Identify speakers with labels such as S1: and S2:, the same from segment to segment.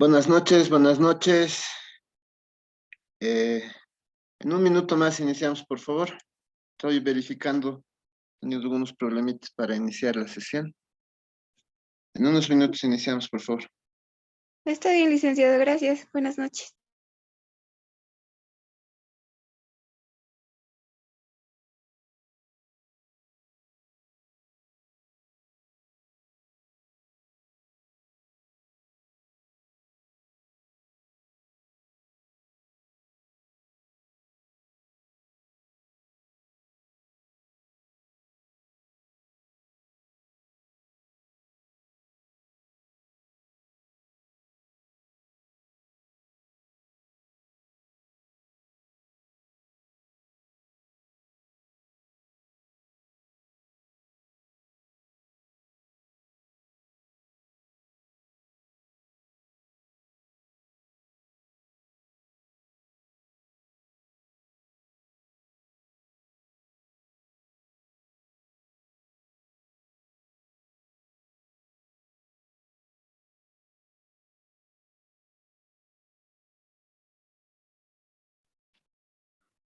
S1: Buenas noches, buenas noches. Eh, en un minuto más iniciamos, por favor. Estoy verificando, he tenido algunos problemitas para iniciar la sesión. En unos minutos iniciamos, por favor.
S2: Está bien, licenciado, gracias. Buenas noches.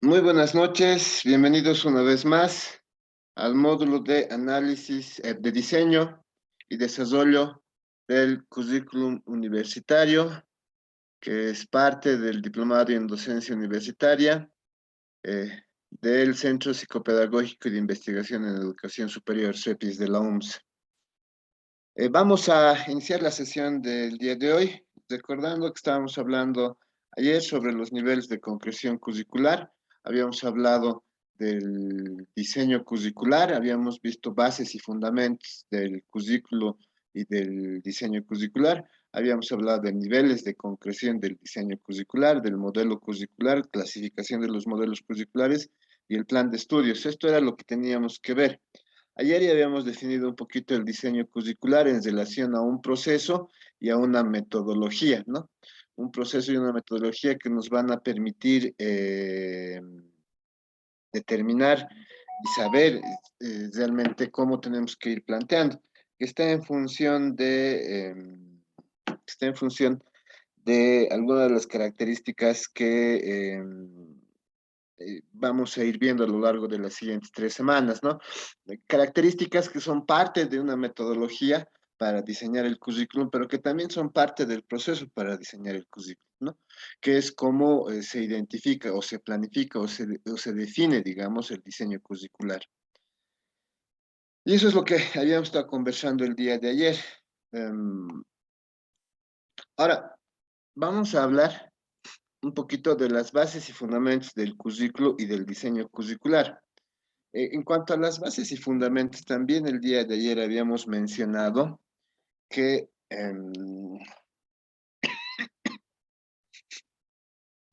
S1: Muy buenas noches, bienvenidos una vez más al módulo de análisis de diseño y desarrollo del currículum universitario, que es parte del diplomado en docencia universitaria del Centro Psicopedagógico y de Investigación en Educación Superior, CEPIS, de la UMS. Vamos a iniciar la sesión del día de hoy, recordando que estábamos hablando ayer sobre los niveles de concreción curricular. Habíamos hablado del diseño curricular, habíamos visto bases y fundamentos del currículo y del diseño curricular. Habíamos hablado de niveles de concreción del diseño curricular, del modelo curricular, clasificación de los modelos curriculares y el plan de estudios. Esto era lo que teníamos que ver. Ayer ya habíamos definido un poquito el diseño curricular en relación a un proceso y a una metodología, ¿no? Un proceso y una metodología que nos van a permitir determinar y saber realmente cómo tenemos que ir planteando. Está en función está en función de algunas de las características que vamos a ir viendo a lo largo de las siguientes 3 semanas, ¿no? Características que son parte de una metodología para diseñar el currículum, pero que también son parte del proceso para diseñar el currículum, ¿no? Que es cómo se identifica o se planifica o se define, digamos, el diseño curricular. Y eso es lo que habíamos estado conversando el día de ayer. Ahora, vamos a hablar un poquito de las bases y fundamentos del currículo y del diseño curricular. En cuanto a las bases y fundamentos, también el día de ayer habíamos mencionado que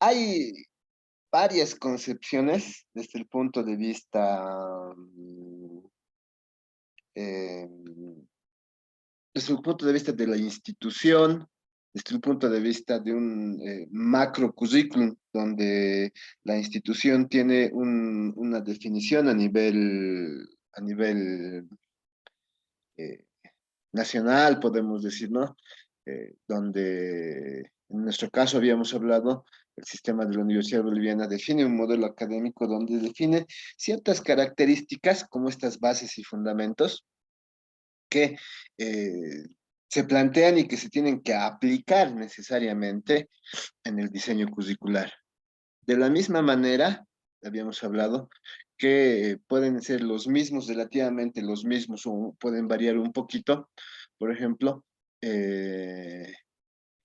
S1: hay varias concepciones desde el punto de vista, em, desde el punto de vista de la institución, desde el punto de vista de un macro currículum, donde la institución tiene una definición a nivel eh, nacional, podemos decir, ¿no? Donde en nuestro caso habíamos hablado, el sistema de la Universidad Boliviana define un modelo académico donde define ciertas características como estas bases y fundamentos que se plantean y que se tienen que aplicar necesariamente en el diseño curricular. De la misma manera, habíamos hablado, que pueden ser los mismos, relativamente los mismos, o pueden variar un poquito. Por ejemplo, eh,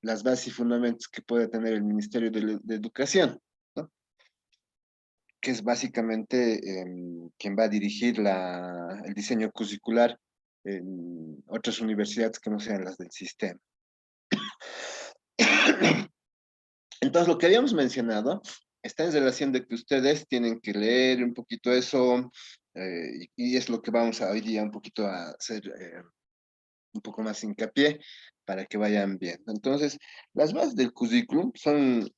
S1: las bases y fundamentos que puede tener el Ministerio de Educación, ¿no? Que es básicamente quien va a dirigir el diseño curricular en otras universidades que no sean las del sistema. Entonces, lo que habíamos mencionado está en relación de que ustedes tienen que leer un poquito eso, y es lo que vamos a hoy día un poquito a hacer un poco más hincapié para que vayan viendo. Entonces, las bases del currículum son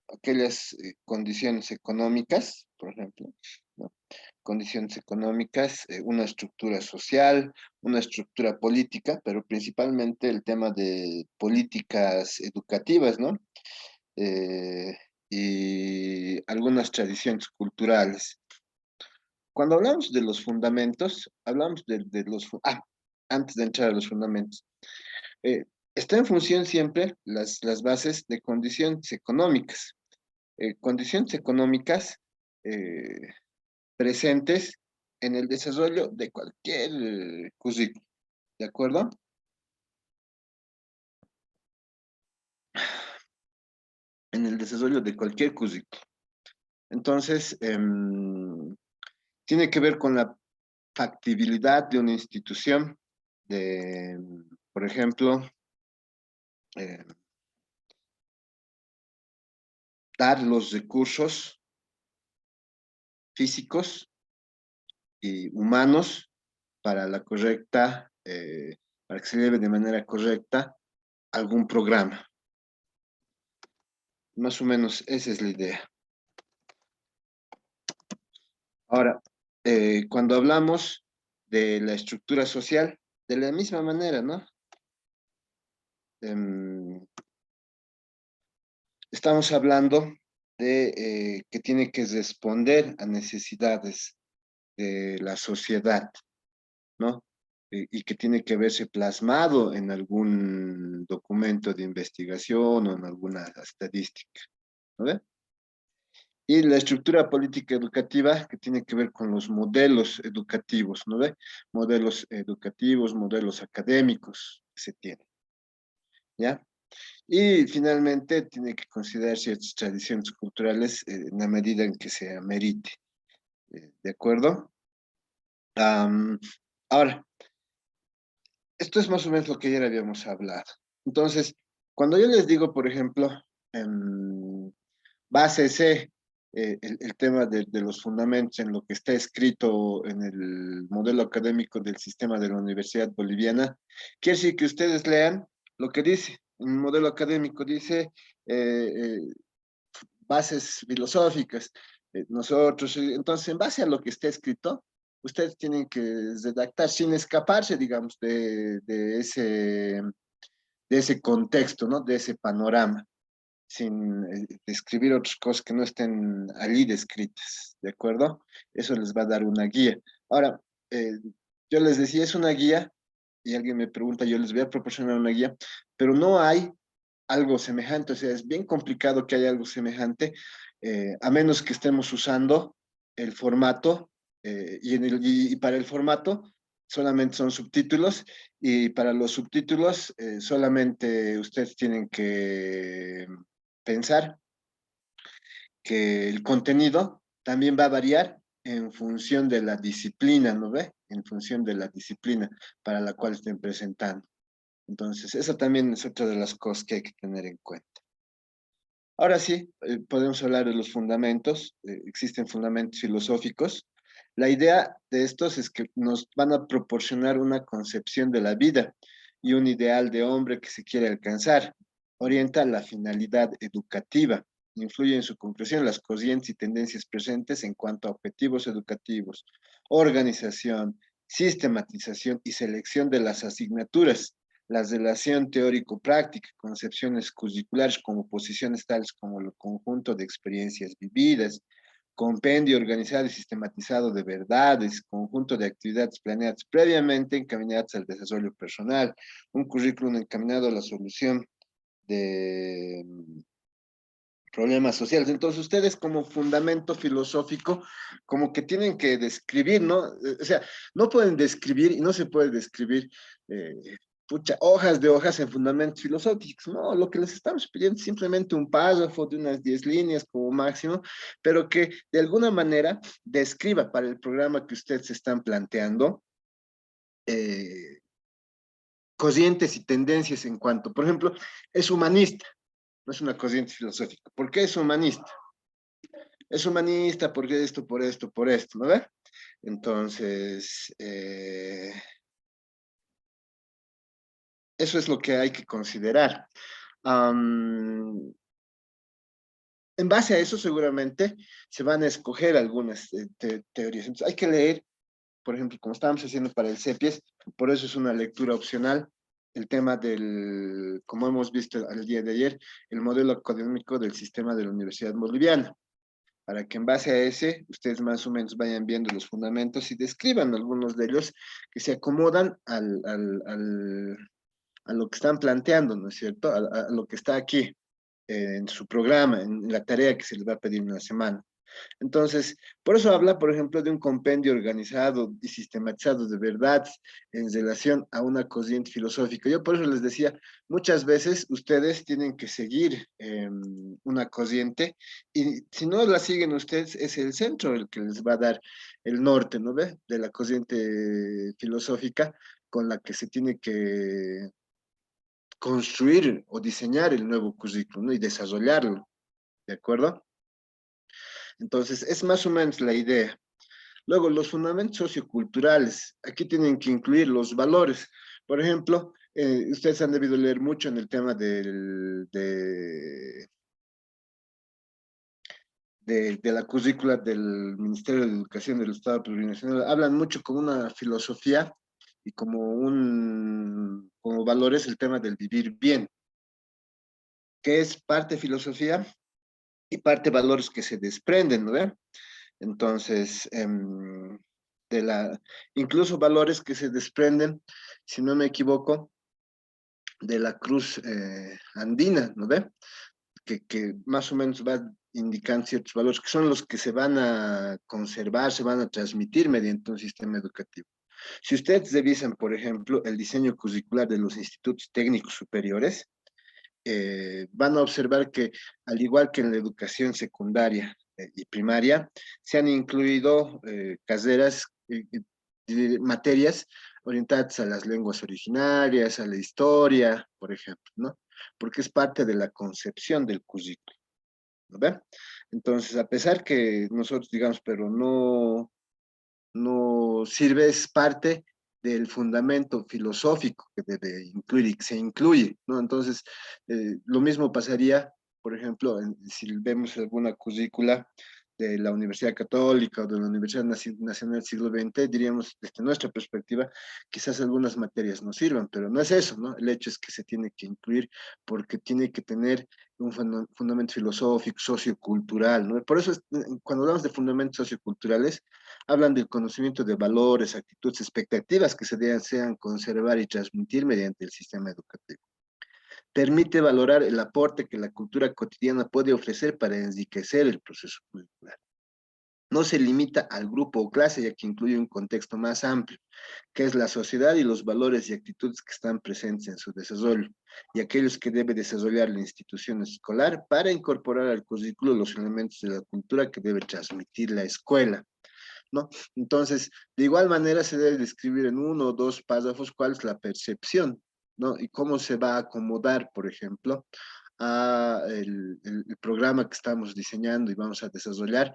S1: aquellas condiciones económicas, por ejemplo, ¿no? Condiciones económicas, una estructura social, una estructura política, pero principalmente el tema de políticas educativas, ¿no? Eh, y algunas tradiciones culturales. Cuando hablamos de los fundamentos, hablamos de los... antes de entrar a los fundamentos. eh, Está en función siempre las bases de condiciones económicas. Condiciones económicas eh, presentes en el desarrollo de cualquier currículum, ¿de acuerdo? En el desarrollo de cualquier currículum. Entonces, tiene que ver con la factibilidad de una institución, de, por ejemplo, eh, dar los recursos físicos y humanos para la correcta, para que se lleve de manera correcta algún programa. Más o menos esa es la idea. Ahora, cuando hablamos de la estructura social, de la misma manera, ¿no? Em, Estamos hablando de que tiene que responder a necesidades de la sociedad, ¿no? Y que tiene que verse plasmado en algún documento de investigación o en alguna estadística, ¿no ve? Y la estructura política educativa que tiene que ver con los modelos educativos, ¿no ve? Modelos educativos, modelos académicos que se tienen, ¿ya? Y finalmente tiene que considerar ciertas tradiciones culturales en la medida en que se amerite, ¿de acuerdo? Am, Ahora, esto es más o menos lo que ayer habíamos hablado. Entonces, cuando yo les digo, por ejemplo, en base C, el tema de los fundamentos en lo que está escrito en el modelo académico del sistema de la Universidad Boliviana, quiere decir que ustedes lean lo que dice. En el modelo académico dice bases filosóficas. Nosotros, entonces, en base a lo que está escrito, ustedes tienen que redactar sin escaparse, digamos, de ese contexto, ¿no? De ese panorama, sin describir otras cosas que no estén allí descritas, ¿de acuerdo? Eso les va a dar una guía. Ahora, eh, yo les decía, es una guía, y alguien me pregunta, yo les voy a proporcionar una guía, pero no hay algo semejante, o sea, es bien complicado que haya algo semejante, a menos que estemos usando el formato, y para el formato solamente son subtítulos, y para los subtítulos solamente ustedes tienen que pensar que el contenido también va a variar en función de la disciplina, ¿no ve? En función de la disciplina para la cual estén presentando. Entonces, esa también es otra de las cosas que hay que tener en cuenta. Ahora sí, podemos hablar de los fundamentos. Existen fundamentos filosóficos. La idea de estos es que nos van a proporcionar una concepción de la vida y un ideal de hombre que se quiere alcanzar. Orienta la finalidad educativa. Influye en su concreción las corrientes y tendencias presentes en cuanto a objetivos educativos, organización, sistematización y selección de las asignaturas, la relación teórico-práctica, concepciones curriculares como posiciones tales como el conjunto de experiencias vividas, compendio organizado y sistematizado de verdades, conjunto de actividades planeadas previamente encaminadas al desarrollo personal, un currículum encaminado a la solución de problemas sociales. Entonces, ustedes como fundamento filosófico, como que tienen que describir, ¿no? O sea, no pueden describir y no se puede describir eh, pucha, hojas de hojas en fundamentos filosóficos, no, lo que les estamos pidiendo es simplemente un párrafo de unas 10 líneas como máximo, pero que de alguna manera describa para el programa que ustedes están planteando eh, corrientes y tendencias en cuanto, por ejemplo, es humanista, no es una corriente filosófica. ¿Por qué es humanista? Es humanista porque esto, por esto, por esto, ¿no ve? Entonces, eso es lo que hay que considerar. Um, En base a eso, seguramente, se van a escoger algunas teorías. Entonces, hay que leer, por ejemplo, como estábamos haciendo para el CEPIES, por eso es una lectura opcional, el tema del, como hemos visto el día de ayer, el modelo académico del sistema de la Universidad Boliviana, para que en base a ese, ustedes más o menos vayan viendo los fundamentos y describan algunos de ellos que se acomodan a lo que están planteando, ¿no es cierto? A lo que está aquí en su programa, en la tarea que se les va a pedir en la semana. Entonces, por eso habla, por ejemplo, de un compendio organizado y sistematizado de verdades en relación a una corriente filosófica. Yo por eso les decía, muchas veces ustedes tienen que seguir una corriente y si no la siguen ustedes, es el centro el que les va a dar el norte, ¿no ve? De la corriente filosófica con la que se tiene que construir o diseñar el nuevo currículum, ¿no? Y desarrollarlo, ¿de acuerdo? Entonces, es más o menos la idea. Luego, los fundamentos socioculturales. Aquí tienen que incluir los valores. Por ejemplo, ustedes han debido leer mucho en el tema de la currícula del Ministerio de Educación del Estado Plurinacional. Hablan mucho como una filosofía y como valores el tema del vivir bien, que es parte filosofía y parte valores que se desprenden, ¿no ve? Entonces, de la, incluso valores que se desprenden, si no me equivoco, de la cruz andina, ¿no ve? Que más o menos va indicando ciertos valores que son los que se van a conservar, se van a transmitir mediante un sistema educativo. Si ustedes revisan, por ejemplo, el diseño curricular de los institutos técnicos superiores, van a observar que, al igual que en la educación secundaria y primaria, se han incluido carreras, materias orientadas a las lenguas originarias, a la historia, por ejemplo, ¿no? Porque es parte de la concepción del currículo, ¿no ve? Entonces, a pesar que nosotros digamos, pero no sirve, es parte del fundamento filosófico que debe incluir y que se incluye, ¿no? Entonces, lo mismo pasaría, por ejemplo, si vemos alguna currícula de la Universidad Católica o de la Universidad Nacional del Siglo XX, diríamos, desde nuestra perspectiva, quizás algunas materias no sirvan, pero no es eso, ¿no? El hecho es que se tiene que incluir porque tiene que tener un fundamento filosófico, sociocultural, ¿no? Por eso, cuando hablamos de fundamentos socioculturales, hablan del conocimiento de valores, actitudes, expectativas que se desean conservar y transmitir mediante el sistema educativo. Permite valorar el aporte que la cultura cotidiana puede ofrecer para enriquecer el proceso curricular. No se limita al grupo o clase, ya que incluye un contexto más amplio, que es la sociedad y los valores y actitudes que están presentes en su desarrollo, y aquellos que debe desarrollar la institución escolar para incorporar al currículo los elementos de la cultura que debe transmitir la escuela, ¿no? Entonces, de igual manera se debe describir en uno o dos párrafos cuál es la percepción, ¿no? Y cómo se va a acomodar, por ejemplo, a el programa que estamos diseñando y vamos a desarrollar,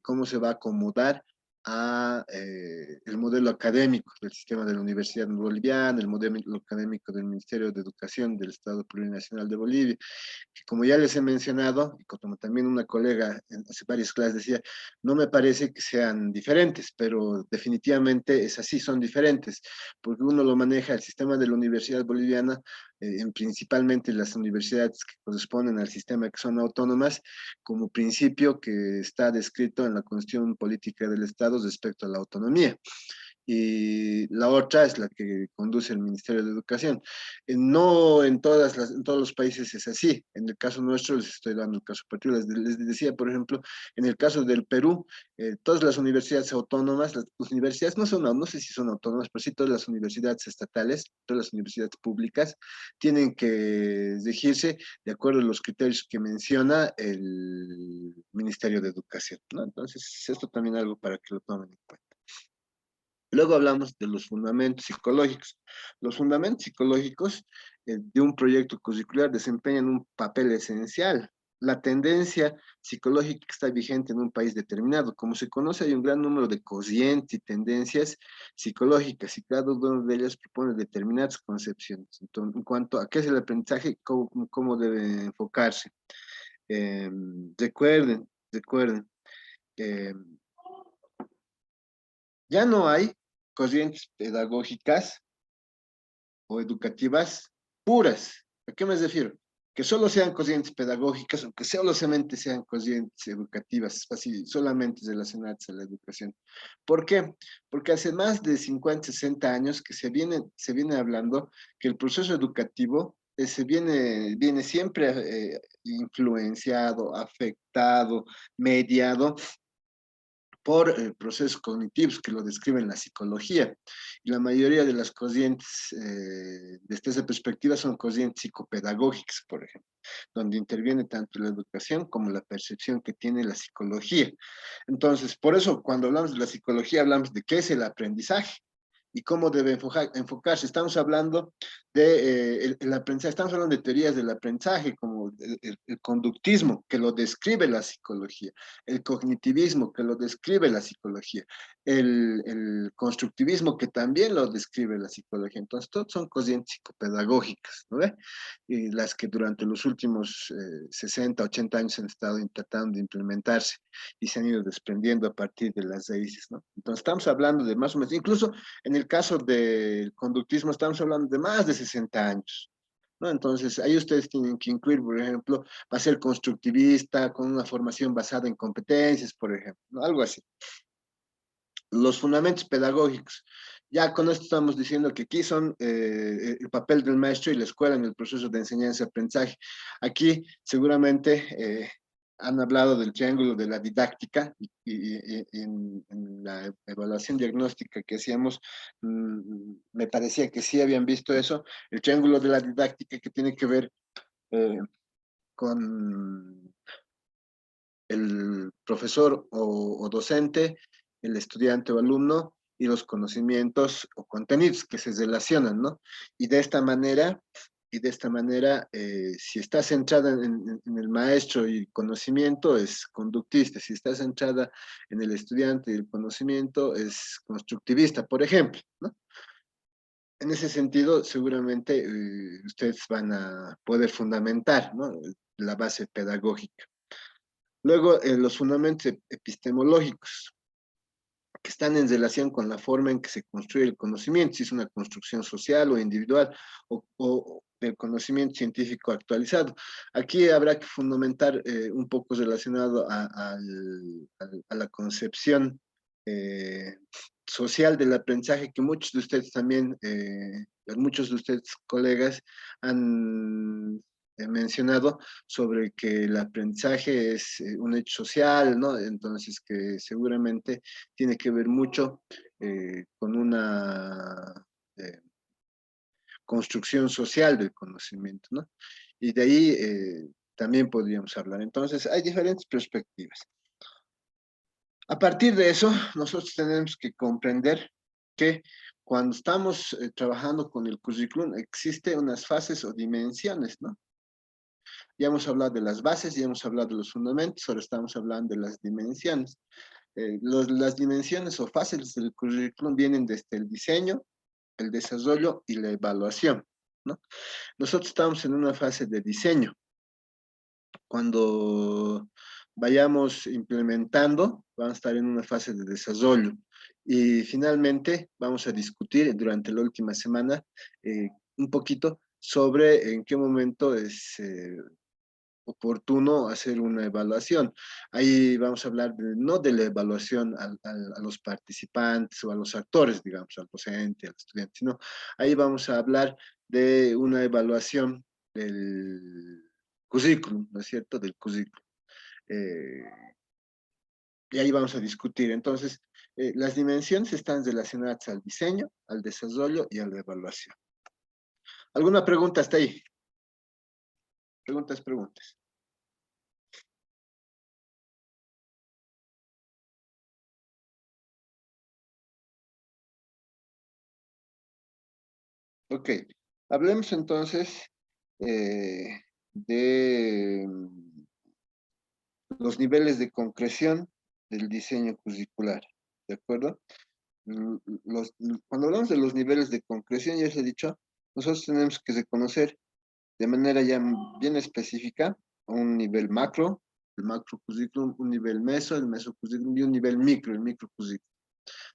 S1: cómo se va a acomodar a el modelo académico del sistema de la Universidad Boliviana, el modelo académico del Ministerio de Educación del Estado Plurinacional de Bolivia, que como ya les he mencionado, y como también una colega hace varias clases decía, no me parece que sean diferentes, pero definitivamente es así, son diferentes, porque uno lo maneja el sistema de la Universidad Boliviana, principalmente las universidades que corresponden al sistema que son autónomas, como principio que está descrito en la Constitución Política del Estado respecto a la autonomía, y la otra es la que conduce el Ministerio de Educación. No en en todos los países es así. En el caso nuestro, les estoy dando el caso particular, les decía, por ejemplo, en el caso del Perú, todas las universidades autónomas, las universidades no son, no sé si son autónomas, pero sí todas las universidades estatales, todas las universidades públicas, tienen que regirse de acuerdo a los criterios que menciona el Ministerio de Educación, ¿no? Entonces, esto también es algo para que lo tomen en cuenta. Luego hablamos de los fundamentos psicológicos. Los fundamentos psicológicos de un proyecto curricular desempeñan un papel esencial. La tendencia psicológica que está vigente en un país determinado. Como se conoce, hay un gran número de corrientes y tendencias psicológicas y cada una de ellas propone determinadas concepciones. Entonces, en cuanto a qué es el aprendizaje, cómo debe enfocarse. Recuerden, eh, ya no hay corrientes pedagógicas o educativas puras. ¿A qué me refiero? Que solo sean corrientes pedagógicas o que solamente sean corrientes educativas, así, solamente relacionadas a la educación. ¿Por qué? Porque hace más de 50, 60 años que se viene hablando que el proceso educativo viene siempre influenciado, afectado, mediado por procesos cognitivos que lo describen la psicología. Y la mayoría de las corrientes, desde esa perspectiva, son corrientes psicopedagógicas, por ejemplo, donde interviene tanto la educación como la percepción que tiene la psicología. Entonces, por eso, cuando hablamos de la psicología, hablamos de qué es el aprendizaje y cómo debe enfocarse. Estamos hablando de el aprendizaje, estamos hablando de teorías del aprendizaje, como el conductismo, que lo describe la psicología, el cognitivismo, que lo describe la psicología, el constructivismo, que también lo describe la psicología. Entonces, todos son corrientes psicopedagógicas, ¿no ve? Y las que durante los últimos 60, 80 años han estado tratando de implementarse y se han ido desprendiendo a partir de las raíces, ¿no? Entonces, estamos hablando de más o menos, incluso en el caso del conductismo, estamos hablando de más de 60 años, ¿no? Entonces, ahí ustedes tienen que incluir, por ejemplo, va a ser constructivista, con una formación basada en competencias, por ejemplo, ¿no? Algo así. Los fundamentos pedagógicos. Ya con esto estamos diciendo que aquí son el papel del maestro y la escuela en el proceso de enseñanza-aprendizaje. Aquí seguramente han hablado del triángulo de la didáctica y en la evaluación diagnóstica que hacíamos, me parecía que sí habían visto eso, el triángulo de la didáctica que tiene que ver eh, con el profesor o docente, el estudiante o alumno y los conocimientos o contenidos que se relacionan, ¿no? Y de esta manera, si está centrada en el maestro y el conocimiento, es conductista. Si está centrada en el estudiante y el conocimiento, es constructivista, por ejemplo, ¿no? En ese sentido, seguramente ustedes van a poder fundamentar, ¿no?, la base pedagógica. Luego, los fundamentos epistemológicos, que están en relación con la forma en que se construye el conocimiento, si es una construcción social o individual, o del conocimiento científico actualizado. Aquí habrá que fundamentar un poco relacionado a la concepción social del aprendizaje, que muchos de ustedes también, muchos de ustedes colegas, han mencionado sobre que el aprendizaje es un hecho social, ¿no? Entonces, que seguramente tiene que ver mucho con una construcción social del conocimiento, ¿no? Y de ahí también podríamos hablar. Entonces, hay diferentes perspectivas. A partir de eso, nosotros tenemos que comprender que cuando estamos trabajando con el currículum, existen unas fases o dimensiones, ¿no? Ya hemos hablado de las bases, ya hemos hablado de los fundamentos, ahora estamos hablando de las dimensiones. Las dimensiones o fases del currículum vienen desde el diseño, el desarrollo y la evaluación, ¿no? Nosotros estamos en una fase de diseño. Cuando vayamos implementando, vamos a estar en una fase de desarrollo. Y finalmente vamos a discutir durante la última semana un poquito sobre en qué momento es oportuno hacer una evaluación. Ahí vamos a hablar no de la evaluación a los participantes o a los actores, digamos, al docente, al estudiante, sino ahí vamos a hablar de una evaluación del currículum, ¿no es cierto? Del currículum. Eh, y ahí vamos a discutir. Entonces, las dimensiones están relacionadas al diseño, al desarrollo y a la evaluación. ¿Alguna pregunta hasta ahí? Preguntas. Ok, hablemos entonces de los niveles de concreción del diseño curricular, ¿de acuerdo? Cuando hablamos de los niveles de concreción, ya les he dicho, nosotros tenemos que reconocer de manera ya bien específica un nivel macro, el macro currículum, un nivel meso, el meso currículum y un nivel micro, el micro currículum,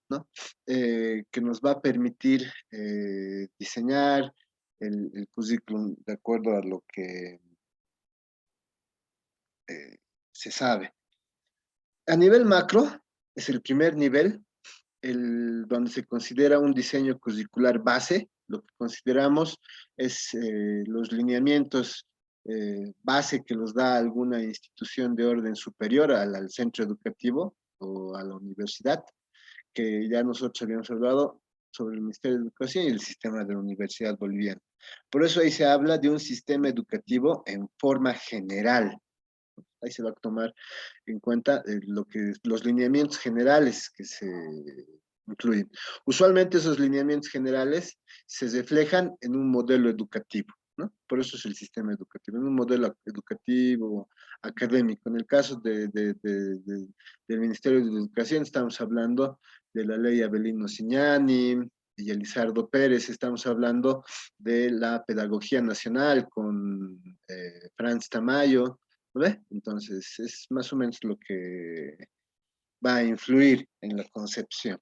S1: ¿no? Que nos va a permitir diseñar el currículum de acuerdo a lo que se sabe. A nivel macro, es el primer nivel, donde se considera un diseño curricular base. Lo que consideramos es los lineamientos base que los da alguna institución de orden superior al centro educativo o a la universidad, que ya nosotros habíamos hablado sobre el Ministerio de Educación y el sistema de la Universidad Boliviana. Por eso ahí se habla de un sistema educativo en forma general. Ahí se va a tomar en cuenta los lineamientos generales que se incluyen. Usualmente esos lineamientos generales se reflejan en un modelo educativo, ¿no? Por eso es el sistema educativo, en un modelo educativo académico. En el caso del Ministerio de Educación estamos hablando de la ley Avelino Signani y Elizardo Pérez, estamos hablando de la pedagogía nacional con Franz Tamayo, ¿ve? Entonces, es más o menos lo que va a influir en la concepción.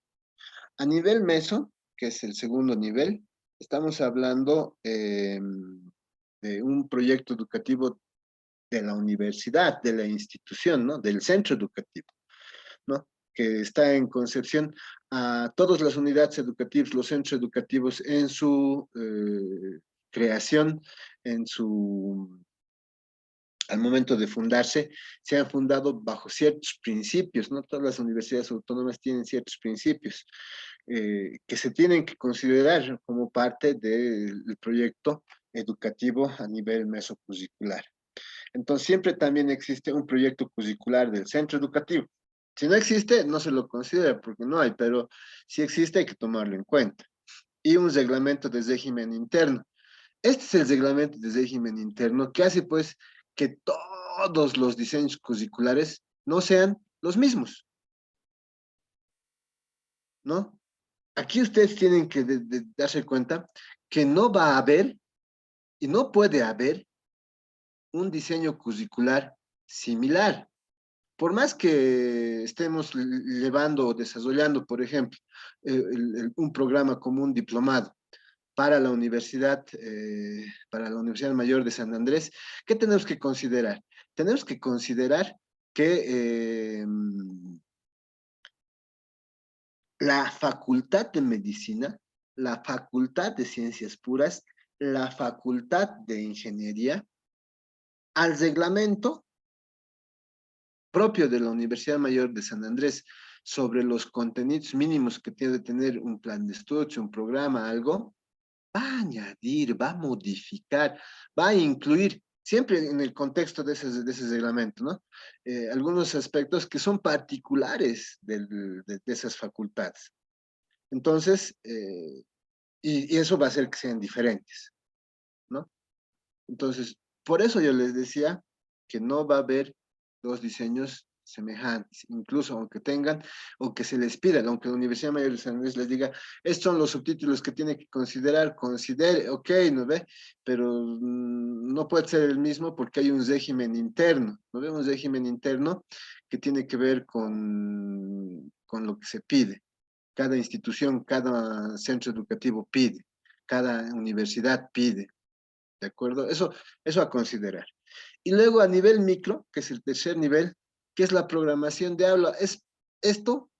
S1: A nivel meso, que es el segundo nivel, estamos hablando de un proyecto educativo de la universidad, de la institución, ¿no? Del centro educativo, ¿no? Que está en concepción a todas las unidades educativas, los centros educativos en su creación, en su al momento de fundarse, se han fundado bajo ciertos principios, ¿no? Todas las universidades autónomas tienen ciertos principios que se tienen que considerar como parte del proyecto educativo a nivel mesocurricular. Entonces, siempre también existe un proyecto curricular del centro educativo. Si no existe, no se lo considera porque no hay, pero si existe hay que tomarlo en cuenta. Y un reglamento de régimen interno. Este es el reglamento de régimen interno que hace pues que todos los diseños curriculares no sean los mismos, ¿no? Aquí ustedes tienen que darse cuenta que no va a haber y no puede haber un diseño curricular similar. Por más que estemos llevando o desarrollando, por ejemplo, un programa como un diplomado para la Universidad Mayor de San Andrés, ¿qué tenemos que considerar? Tenemos que considerar que la Facultad de Medicina, la Facultad de Ciencias Puras, la Facultad de Ingeniería, al reglamento propio de la Universidad Mayor de San Andrés sobre los contenidos mínimos que tiene que tener un plan de estudio, un programa, algo, va a añadir, va a modificar, va a incluir, siempre en el contexto de ese reglamento, ¿no? Algunos aspectos que son particulares de esas facultades. Entonces, y eso va a hacer que sean diferentes, ¿no? Entonces, por eso yo les decía que no va a haber dos diseños semejantes, incluso aunque tengan, o que se les pida, aunque la Universidad Mayor de San Andrés les diga, estos son los subtítulos que tiene que considerar, considere, ok, ¿no ve? Pero no puede ser el mismo porque hay un régimen interno, ¿no ve? Un régimen interno que tiene que ver con lo que se pide. Cada institución, cada centro educativo pide, cada universidad pide, ¿de acuerdo? Eso a considerar. Y luego a nivel micro, que es el tercer nivel, que es la programación de aula. Esto,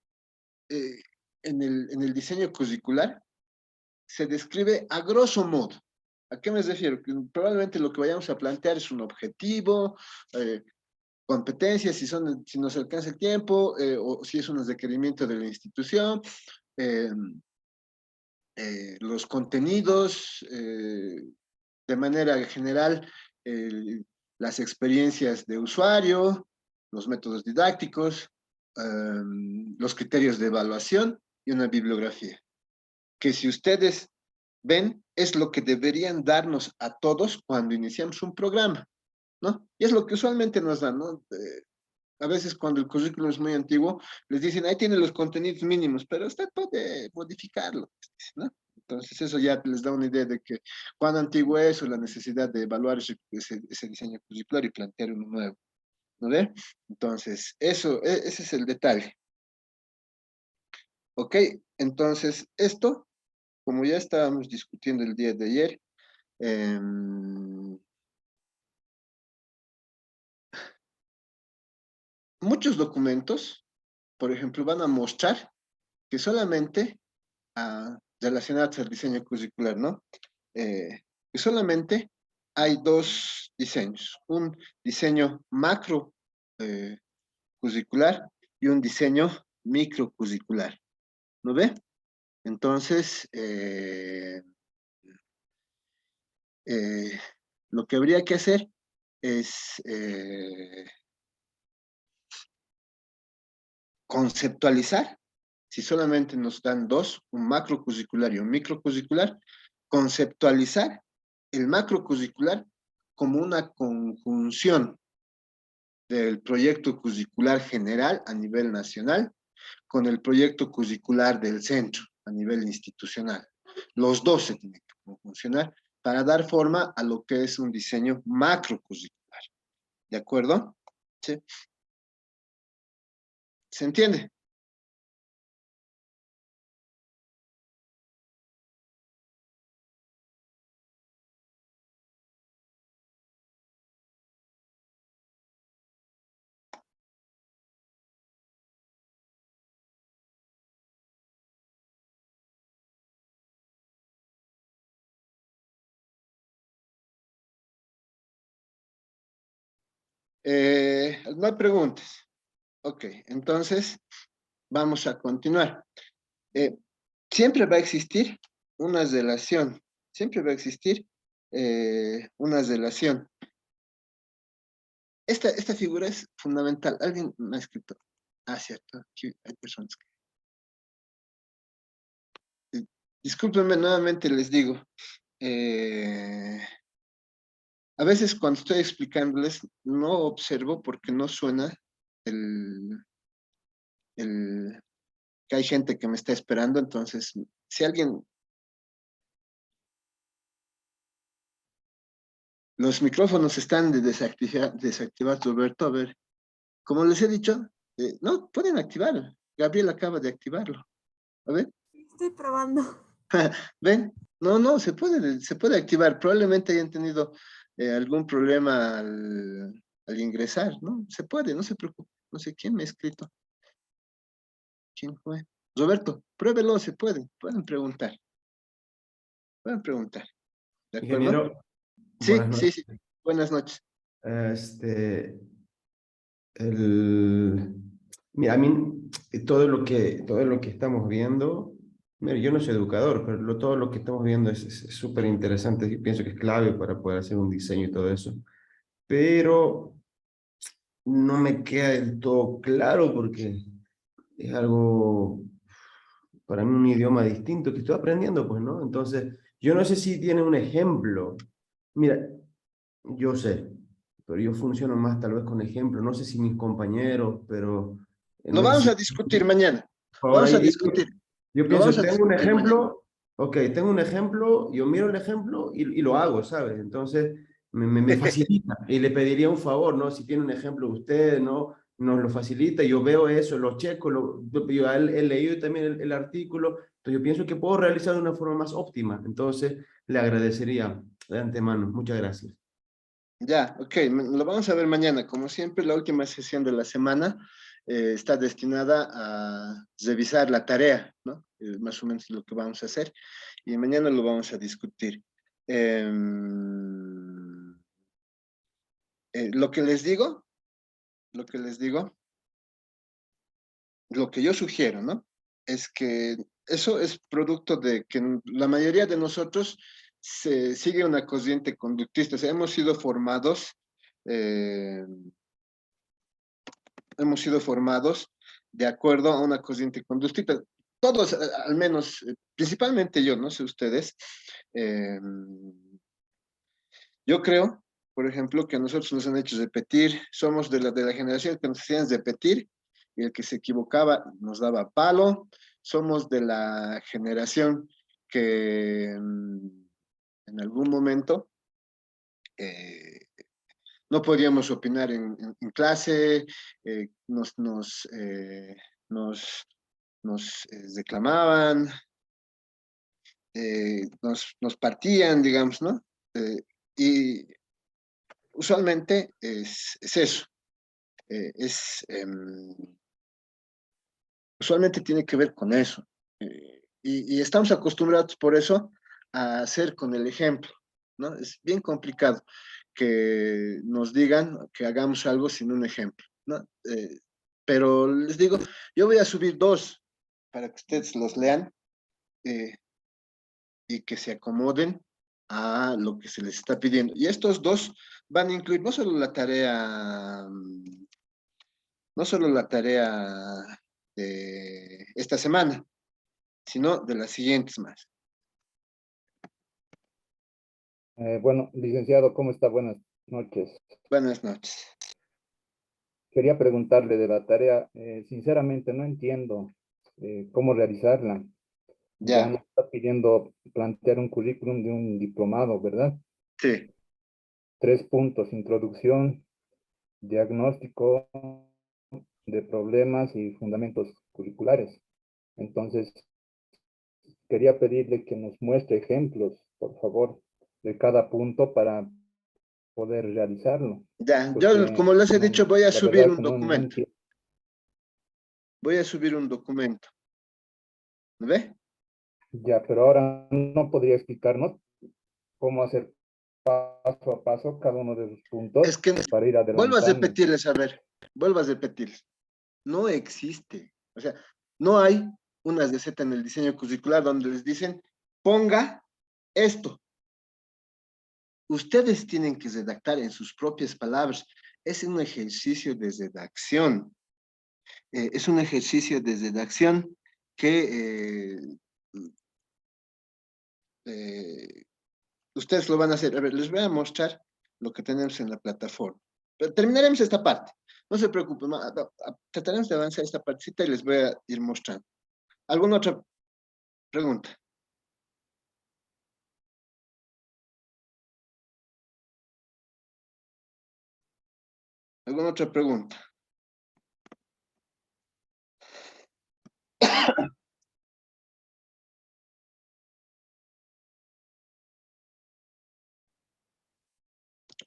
S1: eh, en el diseño curricular, se describe a grosso modo. ¿A qué me refiero? Que probablemente lo que vayamos a plantear es un objetivo, competencias, si nos alcanza el tiempo, o si es un requerimiento de la institución, eh, los contenidos, de manera general, las experiencias de usuario, los métodos didácticos, los criterios de evaluación y una bibliografía. Que si ustedes ven, es lo que deberían darnos a todos cuando iniciamos un programa, ¿no? Y es lo que usualmente nos dan, ¿no? A veces cuando el currículum es muy antiguo, les dicen, ahí tienen los contenidos mínimos, pero usted puede modificarlo, ¿no? Entonces eso ya les da una idea de que cuán antiguo es o la necesidad de evaluar ese diseño curricular y plantear uno nuevo, ¿no ve? Entonces, ese es el detalle. ¿Ok? Entonces, esto, como ya estábamos discutiendo el día de ayer, muchos documentos, por ejemplo, van a mostrar que solamente relacionados al diseño curricular, ¿no? Que solamente hay dos diseños, un diseño macro curricular y un diseño micro curricular, ¿no ve? Entonces, lo que habría que hacer es conceptualizar, si solamente nos dan dos, un macro curricular y un micro curricular, conceptualizar el macro curricular como una conjunción del proyecto curricular general a nivel nacional con el proyecto curricular del centro a nivel institucional. Los dos se tienen que conjuncionar para dar forma a lo que es un diseño macro curricular. ¿De acuerdo? ¿Sí? ¿Se entiende? No hay preguntas. Ok, entonces vamos a continuar. Eh, siempre va a existir una relación, siempre va a existir una relación. Esta figura es fundamental. Alguien me ha escrito. Ah, cierto, aquí hay personas que... Discúlpenme, nuevamente les digo. eh, a veces cuando estoy explicándoles no observo porque no suena el, el, que hay gente que me está esperando, entonces si alguien... Los micrófonos están desactivados, Roberto. A ver, como les he dicho, no, pueden activar. Gabriel acaba de activarlo. A ver,
S3: Estoy probando.
S1: ven. No, no, se puede activar. Probablemente hayan tenido algún problema al ingresar, ¿no? Se puede, no se preocupe. No sé quién me ha escrito. ¿Quién fue? Roberto, pruébelo, se puede. Pueden preguntar. Pueden preguntar. ¿De acuerdo?
S4: Ingeniero,
S1: Sí,
S4: buenas
S1: sí,
S4: noches.
S1: sí. Buenas noches.
S4: Este, el, mira, a mí todo lo que estamos viendo, mira, yo no soy educador, pero todo lo que estamos viendo es súper interesante y pienso que es clave para poder hacer un diseño y todo eso. Pero no me queda del todo claro porque es algo, para mí, un idioma distinto que estoy aprendiendo, pues, ¿no? Entonces, yo no sé si tiene un ejemplo. Mira, yo sé, pero yo funciono más tal vez con ejemplo. No sé si mis compañeros, pero
S1: Lo
S4: no sé
S1: vamos
S4: si...
S1: a discutir mañana.
S4: Ahora,
S1: Vamos a discutir.
S4: yo
S1: Lo vamos
S4: pienso,
S1: a
S4: tengo un
S1: discutir mañana.
S4: ejemplo, ok, tengo un ejemplo, yo miro el ejemplo y lo hago, ¿sabes? Entonces me facilita y le pediría un favor, ¿no? Si tiene un ejemplo usted, ¿no? Nos lo facilita, yo veo eso, lo checo, yo he leído también el artículo, entonces yo pienso que puedo realizar de una forma más óptima, entonces le agradecería de antemano. Muchas gracias.
S1: Ya, ok, lo vamos a ver mañana. Como siempre, la última sesión de la semana está destinada a revisar la tarea, ¿no? Más o menos lo que vamos a hacer. Y mañana lo vamos a discutir. Lo que les digo, lo que les digo, lo que yo sugiero, ¿no? Es que eso es producto de que la mayoría de nosotros se sigue una corriente conductista. O sea, eh, hemos sido formados de acuerdo a una corriente conductista. Todos, al menos, principalmente yo, no sé ustedes, eh, yo creo, por ejemplo, que a nosotros nos han hecho repetir, somos de la generación que nos hacían repetir, y el que se equivocaba nos daba palo, somos de la generación que en algún momento no podíamos opinar en clase, nos reclamaban, nos partían, digamos, ¿no? Y usualmente es eso. Usualmente tiene que ver con eso. Y estamos acostumbrados por eso a hacer con el ejemplo, ¿no? Es bien complicado que nos digan que hagamos algo sin un ejemplo, ¿no? Pero les digo, yo voy a subir dos para que ustedes los lean y que se acomoden a lo que se les está pidiendo. Y estos dos van a incluir no solo la tarea de esta semana, sino de las siguientes más.
S3: Bueno, licenciado, ¿cómo está? Buenas noches.
S1: Buenas noches.
S3: Quería preguntarle de la tarea, sinceramente no entiendo cómo realizarla. Ya
S1: Ya,
S3: nos está pidiendo plantear un currículum de un diplomado, ¿verdad?
S1: sí,
S3: 3 puntos: introducción, diagnóstico de problemas y fundamentos curriculares. Entonces, quería pedirle que nos muestre ejemplos, por favor, de cada punto para poder realizarlo.
S1: ya. Yo,
S3: Porque
S1: como les he
S3: no,
S1: dicho, voy a
S3: la verdad
S1: subir
S3: es
S1: un
S3: que no
S1: documento.
S3: entiendo.
S1: Voy a subir un documento. ¿Me ve?
S3: Ya, pero ahora no podría explicarnos cómo hacer paso a paso cada uno de los
S1: Es
S3: puntos
S1: que
S3: para ir
S1: vuelvo a
S3: adelantando.
S1: repetirles, a ver, vuelvo a repetirles. No existe. O sea, no hay una receta en el diseño curricular donde les dicen, ponga esto. Ustedes tienen que redactar en sus propias palabras. Es un ejercicio de redacción. Es un ejercicio de redacción que ustedes lo van a hacer. A ver, les voy a mostrar lo que tenemos en la plataforma. Pero terminaremos esta parte. No se preocupen, trataremos de avanzar esta partecita y les voy a ir mostrando. ¿Alguna otra pregunta? ¿Alguna otra pregunta?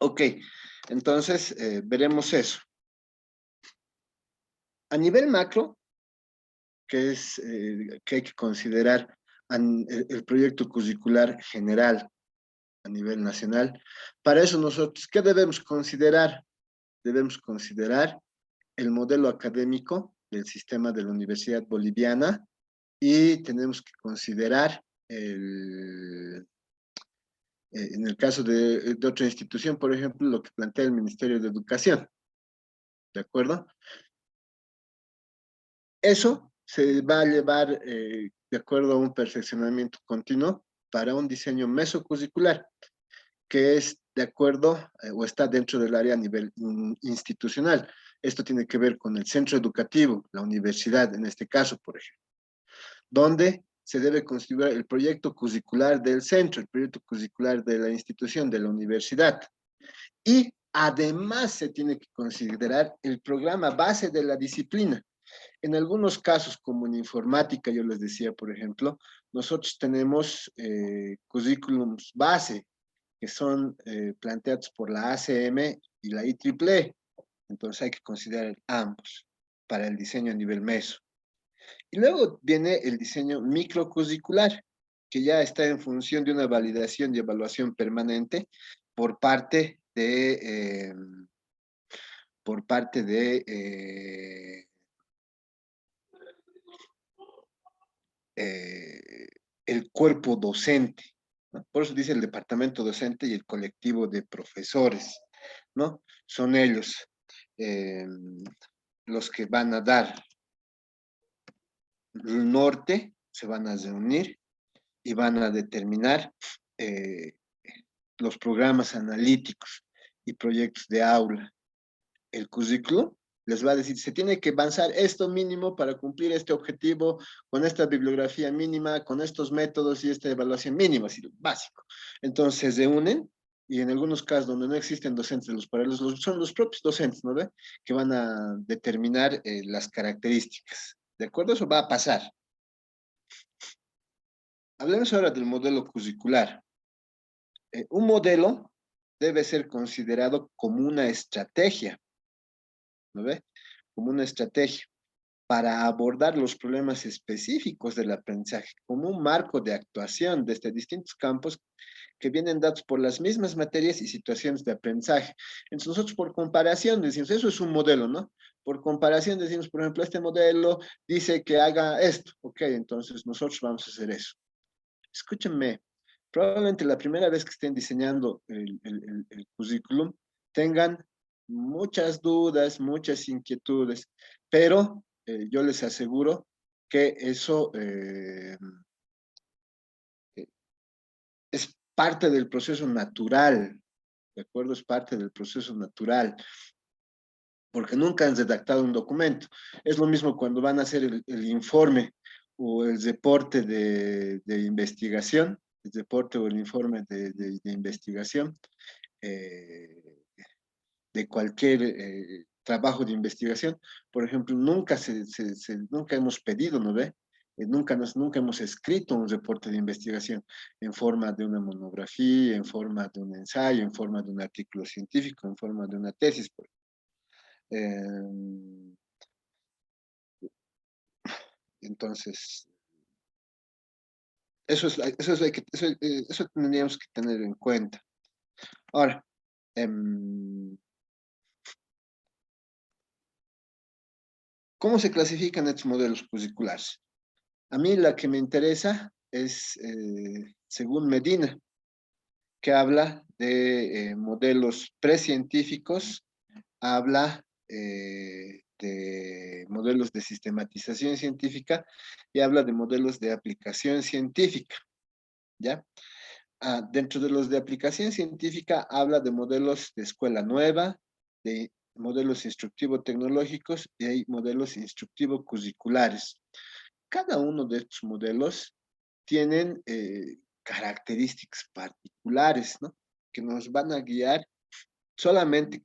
S1: Ok, entonces veremos eso. A nivel macro, que es que hay que considerar el proyecto curricular general a nivel nacional. Para eso nosotros, ¿qué debemos considerar? Debemos considerar el modelo académico del sistema de la Universidad Boliviana y tenemos que considerar en el caso de otra institución, por ejemplo, lo que plantea el Ministerio de Educación. ¿De acuerdo? Eso se va a llevar de acuerdo a un perfeccionamiento continuo para un diseño mesocurricular, que es de acuerdo o está dentro del área a nivel institucional. Esto tiene que ver con el centro educativo, la universidad en este caso, por ejemplo, donde se debe configurar el proyecto curricular del centro, el proyecto curricular de la institución, de la universidad. Y además se tiene que considerar el programa base de la disciplina. En algunos casos, como en informática, yo les decía, por ejemplo, nosotros tenemos currículums base que son planteados por la ACM y la IEEE. Entonces hay que considerar ambos para el diseño a nivel meso. Y luego viene el diseño microcurricular, que ya está en función de una validación y evaluación permanente por parte de, por parte de el cuerpo docente, ¿no? Por eso dice el departamento docente y el colectivo de profesores, ¿no? Son ellos los que van a dar el norte, se van a reunir y van a determinar los programas analíticos y proyectos de aula. El currículo les va a decir, se tiene que avanzar esto mínimo para cumplir este objetivo, con esta bibliografía mínima, con estos métodos y esta evaluación mínima, así básico. Entonces se unen, y en algunos casos donde no existen docentes de los paralelos, son los propios docentes, ¿no ve? Que van a determinar las características. ¿De acuerdo? Eso va a pasar. Hablemos ahora del modelo curricular. Un modelo debe ser considerado como una estrategia, ¿no ve? Como una estrategia para abordar los problemas específicos del aprendizaje, como un marco de actuación desde distintos campos que vienen dados por las mismas materias y situaciones de aprendizaje. Entonces nosotros por comparación decimos, eso es un modelo, ¿no? Por comparación decimos, por ejemplo, este modelo dice que haga esto, ok, entonces nosotros vamos a hacer eso. Escúchenme, probablemente la primera vez que estén diseñando el currículum tengan muchas dudas, muchas inquietudes, pero yo les aseguro que eso es parte del proceso natural, ¿de acuerdo? Es parte del proceso natural, porque nunca han redactado un documento. Es lo mismo cuando van a hacer el informe o el reporte de investigación, el reporte o el informe de investigación de cualquier trabajo de investigación. Por ejemplo, nunca hemos pedido, ¿no ve? Nunca hemos escrito un reporte de investigación en forma de una monografía, en forma de un ensayo, en forma de un artículo científico, en forma de una tesis. Eh, entonces, eso tendríamos que tener en cuenta. Ahora, ¿cómo se clasifican estos modelos curriculares? A mí la que me interesa es, según Medina, que habla de modelos precientíficos, habla de modelos de sistematización científica y habla de modelos de aplicación científica, ¿ya? Dentro de los de aplicación científica habla de modelos de escuela nueva, de modelos instructivo-tecnológicos y hay modelos instructivo-curriculares. Cada uno de estos modelos tienen características particulares, ¿no? Que nos van a guiar solamente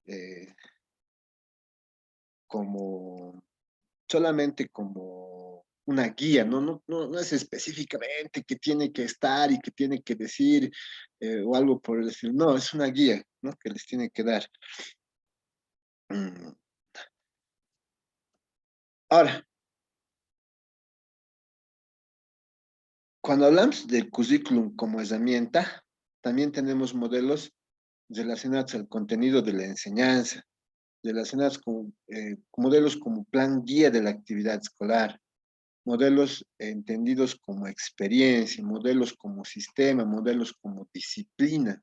S1: eh, solamente como una guía, no es específicamente que tiene que estar y que tiene que decir o algo por el estilo, no, es una guía, ¿no? Que les tiene que dar. Ahora, cuando hablamos del currículum como herramienta, también tenemos modelos relacionados al contenido de la enseñanza, relacionados con modelos como plan guía de la actividad escolar, modelos entendidos como experiencia, modelos como sistema, modelos como disciplina,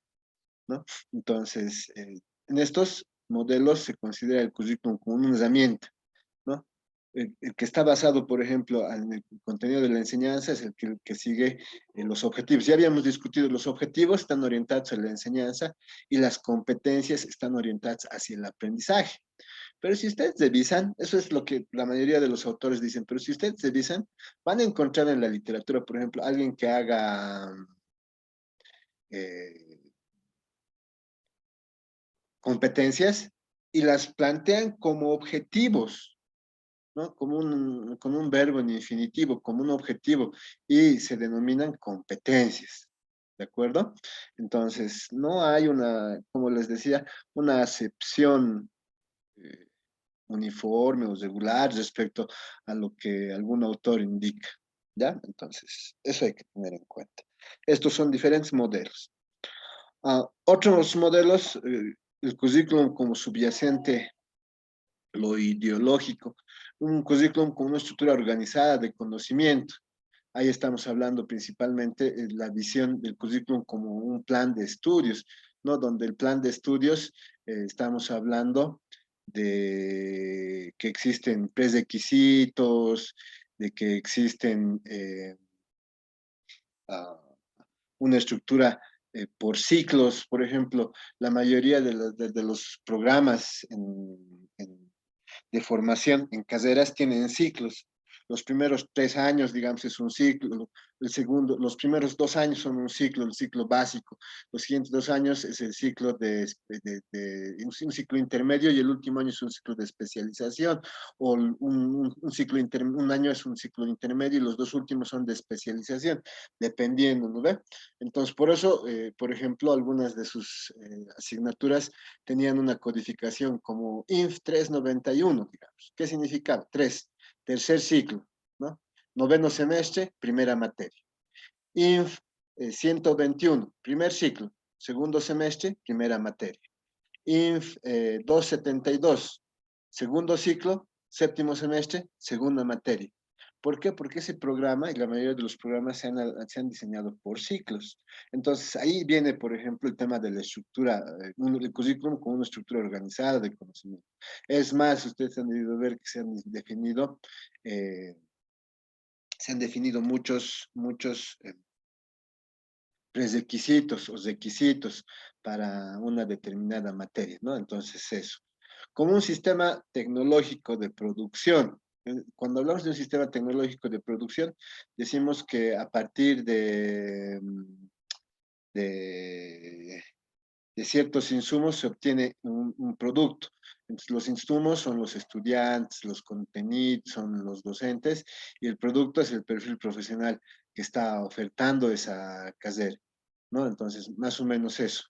S1: ¿no? Entonces, en estos modelos se considera el currículum como una herramienta, ¿no? El que está basado, por ejemplo, en el contenido de la enseñanza es el que sigue los objetivos. Ya habíamos discutido, los objetivos están orientados a la enseñanza y las competencias están orientadas hacia el aprendizaje. Pero si ustedes revisan, eso es lo que la mayoría de los autores dicen, pero si ustedes revisan, van a encontrar en la literatura, por ejemplo, alguien que haga eh, competencias y las plantean como objetivos, ¿no? Con un verbo en infinitivo, como un objetivo, y se denominan competencias, ¿de acuerdo? Entonces, no hay como les decía, una acepción uniforme o regular respecto a lo que algún autor indica, ¿ya? Entonces, eso hay que tener en cuenta. Estos son diferentes modelos. Otros modelos, el currículum como subyacente, lo ideológico, un currículum con una estructura organizada de conocimiento. Ahí estamos hablando principalmente de la visión del currículum como un plan de estudios, ¿no? Donde el plan de estudios estamos hablando de que existen prerequisitos, de que existen una estructura por ciclos. Por ejemplo, la mayoría de los programas de formación en carreras tienen ciclos. Los primeros 3 años, digamos, es un ciclo. Los primeros 2 años son un ciclo, el ciclo básico. Los siguientes 2 años es el ciclo un ciclo intermedio, y el último año es un ciclo de especialización. O un año es un ciclo intermedio y los 2 últimos son de especialización, dependiendo, ¿no ve? Entonces, por eso, por ejemplo, algunas de sus asignaturas tenían una codificación como INF 391, digamos. ¿Qué significaba? 3, tercer ciclo, ¿no? Noveno semestre, primera materia. INF 121, primer ciclo, segundo semestre, primera materia. INF 272, segundo ciclo, séptimo semestre, segunda materia. ¿Por qué? Porque ese programa y la mayoría de los programas se han diseñado por ciclos. Entonces, ahí viene, por ejemplo, el tema de la estructura, el currículum con una estructura organizada de conocimiento. Es más, ustedes han debido ver que se han definido muchos prerequisitos o requisitos para una determinada materia, ¿no? Entonces, eso. Como un sistema tecnológico de producción. Cuando hablamos de un sistema tecnológico de producción, decimos que a partir de ciertos insumos se obtiene un producto. Entonces, los insumos son los estudiantes, los contenidos son los docentes, y el producto es el perfil profesional que está ofertando esa carrera, ¿no? Entonces, más o menos eso.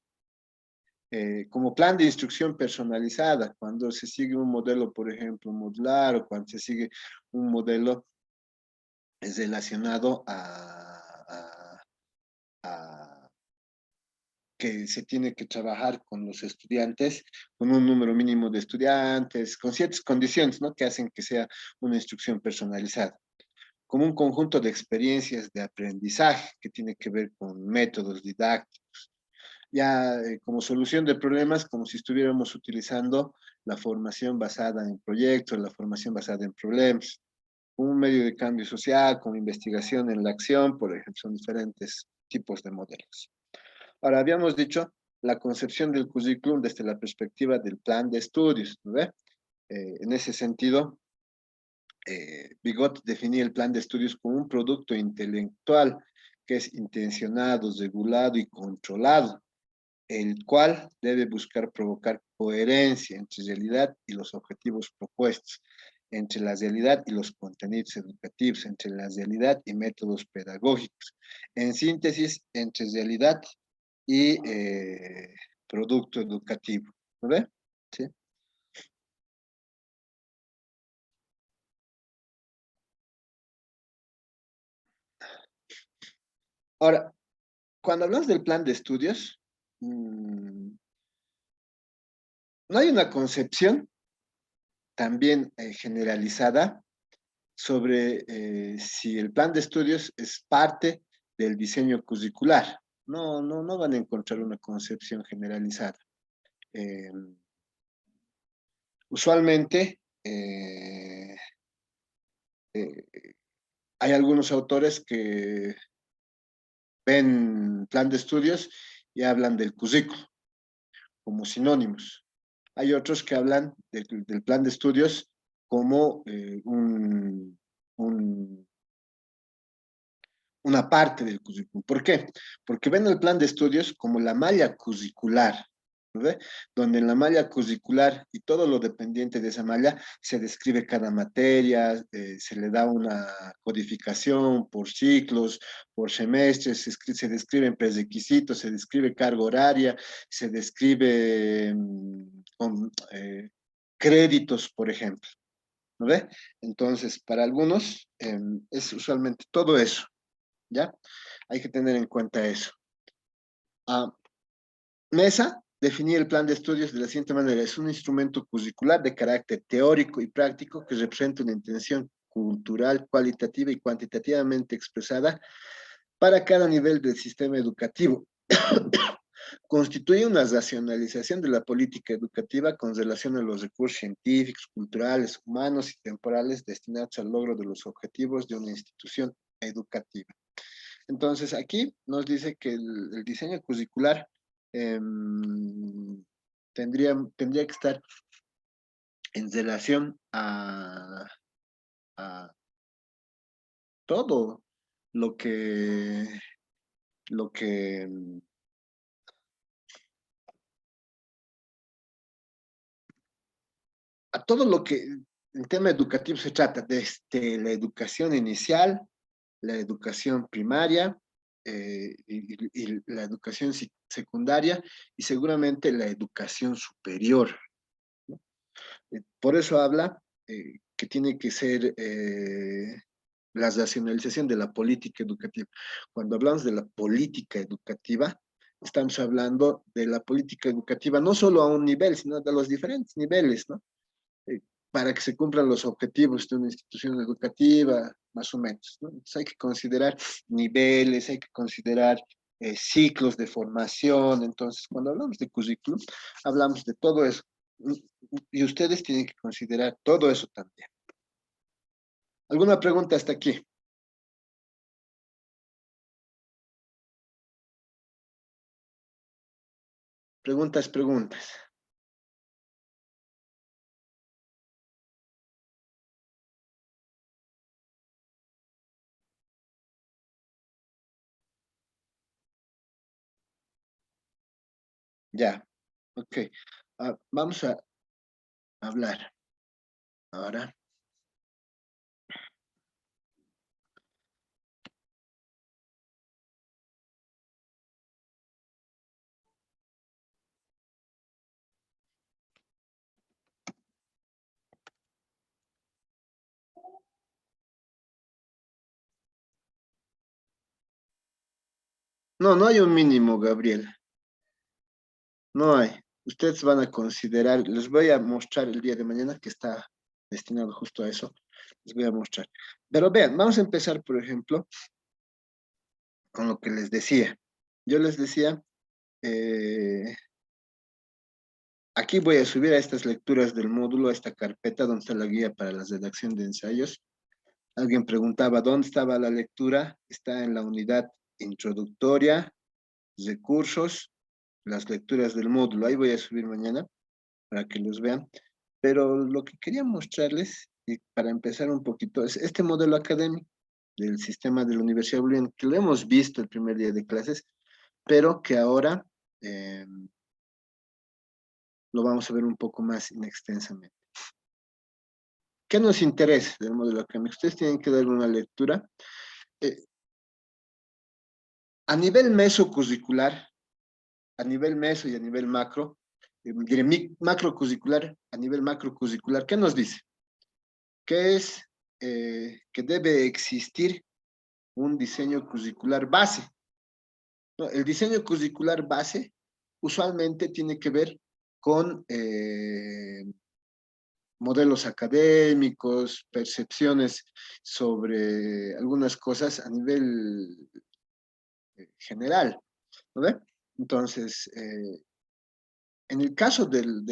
S1: Como plan de instrucción personalizada, cuando se sigue un modelo, por ejemplo, modular, o cuando se sigue un modelo relacionado a que se tiene que trabajar con los estudiantes, con un número mínimo de estudiantes, con ciertas condiciones, ¿no? Que hacen que sea una instrucción personalizada, como un conjunto de experiencias de aprendizaje que tiene que ver con métodos didácticos, ya como solución de problemas, como si estuviéramos utilizando la formación basada en proyectos, la formación basada en problemas, un medio de cambio social, como investigación en la acción, por ejemplo, son diferentes tipos de modelos. Ahora, habíamos dicho la concepción del currículum desde la perspectiva del plan de estudios, ¿no ve? En ese sentido, Bigot definía el plan de estudios como un producto intelectual que es intencionado, regulado y controlado, el cual debe buscar provocar coherencia entre realidad y los objetivos propuestos, entre la realidad y los contenidos educativos, entre la realidad y métodos pedagógicos. En síntesis, entre realidad y producto educativo. ¿No ve? ¿Sí? Ahora, cuando hablamos del plan de estudios, no hay una concepción también generalizada sobre si el plan de estudios es parte del diseño curricular. No van a encontrar una concepción generalizada. Eh, Usualmente hay algunos autores que ven plan de estudios y hablan del currículo como sinónimos. Hay otros que hablan del plan de estudios como una parte del currículum. ¿Por qué? Porque ven el plan de estudios como la malla curricular, ¿no? Donde en la malla curricular y todo lo dependiente de esa malla se describe cada materia, se le da una codificación por ciclos, por semestres, se describen prerequisitos, se describe carga horaria, se describe con créditos, por ejemplo. ¿No ve? Entonces, para algunos es usualmente todo eso. ¿Ya? Hay que tener en cuenta eso. Mesa definía el plan de estudios de la siguiente manera: es un instrumento curricular de carácter teórico y práctico que representa una intención cultural, cualitativa y cuantitativamente expresada para cada nivel del sistema educativo. Constituye una racionalización de la política educativa con relación a los recursos científicos, culturales, humanos y temporales destinados al logro de los objetivos de una institución educativa. Entonces, aquí nos dice que el diseño curricular tendría que estar en relación a todo lo que, lo que, a todo lo que el tema educativo se trata, desde la educación inicial, la educación primaria, y la educación secundaria y seguramente la educación superior, ¿no? Por eso habla que tiene que ser la racionalización de la política educativa. Cuando hablamos de la política educativa, estamos hablando de la política educativa no solo a un nivel, sino de los diferentes niveles, ¿no? Para que se cumplan los objetivos de una institución educativa, más o menos, ¿no? Entonces hay que considerar niveles, hay que considerar ciclos de formación. Entonces, cuando hablamos de currículum, hablamos de todo eso. Y ustedes tienen que considerar todo eso también. ¿Alguna pregunta hasta aquí? Preguntas, preguntas. Ya, ok. Vamos a hablar ahora. No, no hay un mínimo, Gabriel. No hay. Ustedes van a considerar, les voy a mostrar el día de mañana que está destinado justo a eso. Les voy a mostrar. Pero vean, vamos a empezar, por ejemplo, con lo que les decía. Yo les decía, aquí voy a subir a estas lecturas del módulo, a esta carpeta donde está la guía para la redacción de ensayos. Alguien preguntaba, ¿dónde estaba la lectura? Está en la unidad introductoria, recursos, las lecturas del módulo. Ahí voy a subir mañana para que los vean. Pero lo que quería mostrarles, y para empezar un poquito, es este modelo académico del sistema de la Universidad Boliviana, que lo hemos visto el primer día de clases, pero que ahora lo vamos a ver un poco más extensamente. ¿Qué nos interesa del modelo académico? Ustedes tienen que darle una lectura. A nivel mesocurricular, a nivel meso y a nivel macro, diré macrocurricular, a nivel macrocurricular, ¿qué nos dice? Que es que debe existir un diseño curricular base. ¿No? El diseño curricular base usualmente tiene que ver con modelos académicos, percepciones sobre algunas cosas a nivel general, ¿no ve? Entonces, en el caso del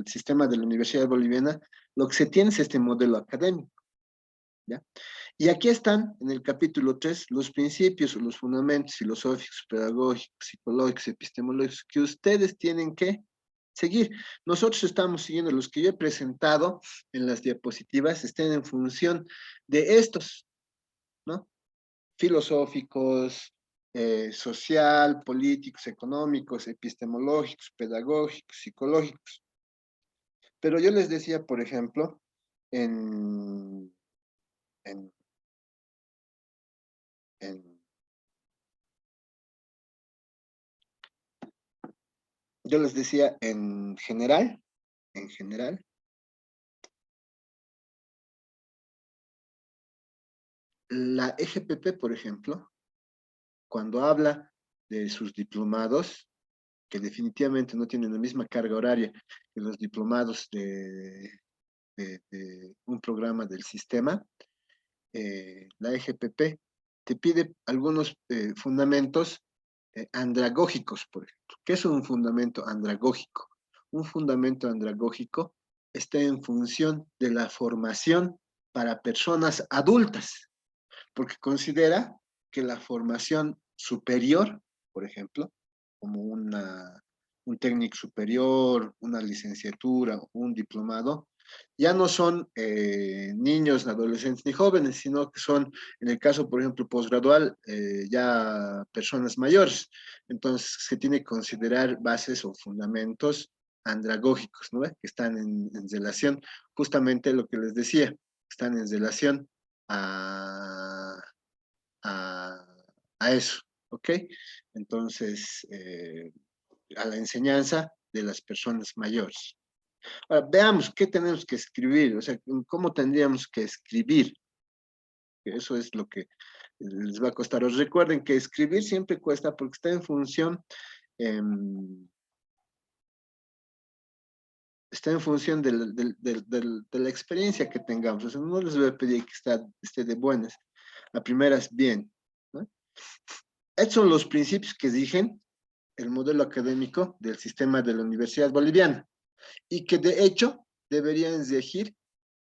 S1: sistema de la Universidad Boliviana, lo que se tiene es este modelo académico, ¿ya? Y aquí están, en el capítulo 3, los principios o los fundamentos filosóficos, pedagógicos, psicológicos, epistemológicos que ustedes tienen que seguir. Nosotros estamos siguiendo los que yo he presentado en las diapositivas, estén en función de estos, ¿no? Filosóficos, social, políticos, económicos, epistemológicos, pedagógicos, psicológicos. Pero yo les decía, por ejemplo, en, en, en yo les decía en general, la EGPP, por ejemplo, cuando habla de sus diplomados, que definitivamente no tienen la misma carga horaria que los diplomados de un programa del sistema, la EGPP te pide algunos fundamentos andragógicos, por ejemplo. ¿Qué es un fundamento andragógico? Un fundamento andragógico está en función de la formación para personas adultas, porque considera que la formación superior, por ejemplo, como un técnico superior, una licenciatura, un diplomado, ya no son niños, adolescentes ni jóvenes, sino que son, en el caso, por ejemplo, posgradual, ya personas mayores. Entonces, se tiene que considerar bases o fundamentos andragógicos, ¿no? Que están en relación, justamente lo que les decía, están en relación a, a, a eso, ¿ok? Entonces, a la enseñanza de las personas mayores. Ahora, veamos qué tenemos que escribir, o sea, cómo tendríamos que escribir. Eso es lo que les va a costar. Os recuerden que escribir siempre cuesta porque está en función, está en función de la experiencia que tengamos. O sea, no les voy a pedir que esté de buenas. La primera es bien, ¿no? Estos son los principios que rigen el modelo académico del sistema de la Universidad Boliviana y que de hecho deberían regir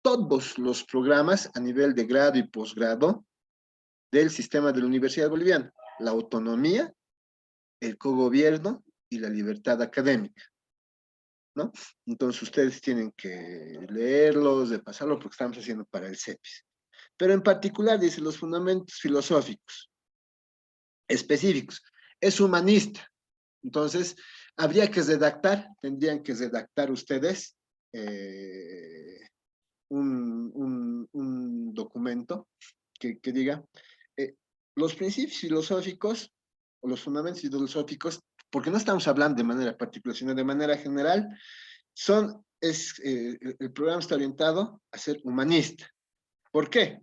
S1: todos los programas a nivel de grado y posgrado del sistema de la Universidad Boliviana. La autonomía, el cogobierno y la libertad académica, ¿no? Entonces ustedes tienen que leerlos, repasarlos, porque estamos haciendo para el CEPIS. Pero en particular dice los fundamentos filosóficos específicos. Es humanista. Entonces, habría que redactar, tendrían que redactar ustedes un documento que diga los principios filosóficos o los fundamentos filosóficos, porque no estamos hablando de manera particular, sino de manera general, el programa está orientado a ser humanista. ¿Por qué?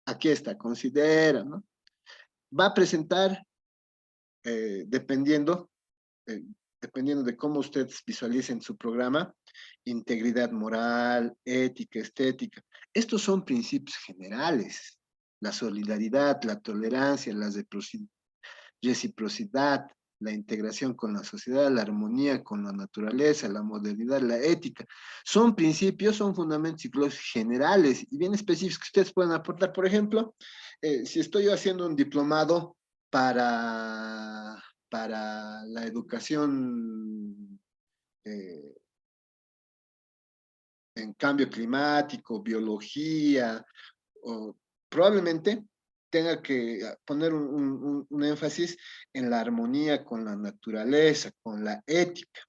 S1: Aquí está, considera, ¿no? Va a presentar, dependiendo de cómo ustedes visualicen su programa, integridad moral, ética, estética. Estos son principios generales. La solidaridad, la tolerancia, la reciprocidad, la integración con la sociedad, la armonía con la naturaleza, la modernidad, la ética. Son principios, son fundamentos psicológicos generales y bien específicos que ustedes pueden aportar. Por ejemplo, si estoy yo haciendo un diplomado para la educación en cambio climático, biología, o probablemente tenga que poner un énfasis en la armonía con la naturaleza, con la ética,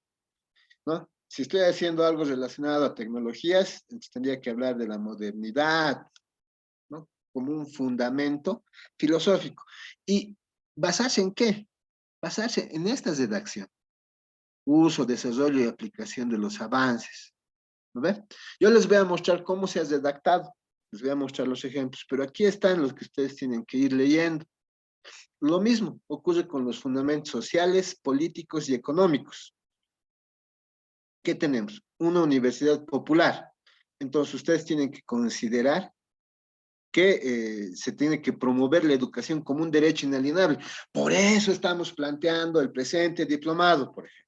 S1: ¿no? Si estoy haciendo algo relacionado a tecnologías, entonces tendría que hablar de la modernidad, ¿no? Como un fundamento filosófico. ¿Y basarse en qué? Basarse en esta redacción. Uso, desarrollo y aplicación de los avances. ¿No ve? Yo les voy a mostrar cómo se ha redactado. Les voy a mostrar los ejemplos, pero aquí están los que ustedes tienen que ir leyendo. Lo mismo ocurre con los fundamentos sociales, políticos y económicos. ¿Qué tenemos? Una universidad popular. Entonces ustedes tienen que considerar que se tiene que promover la educación como un derecho inalienable. Por eso estamos planteando el presente diplomado, por ejemplo.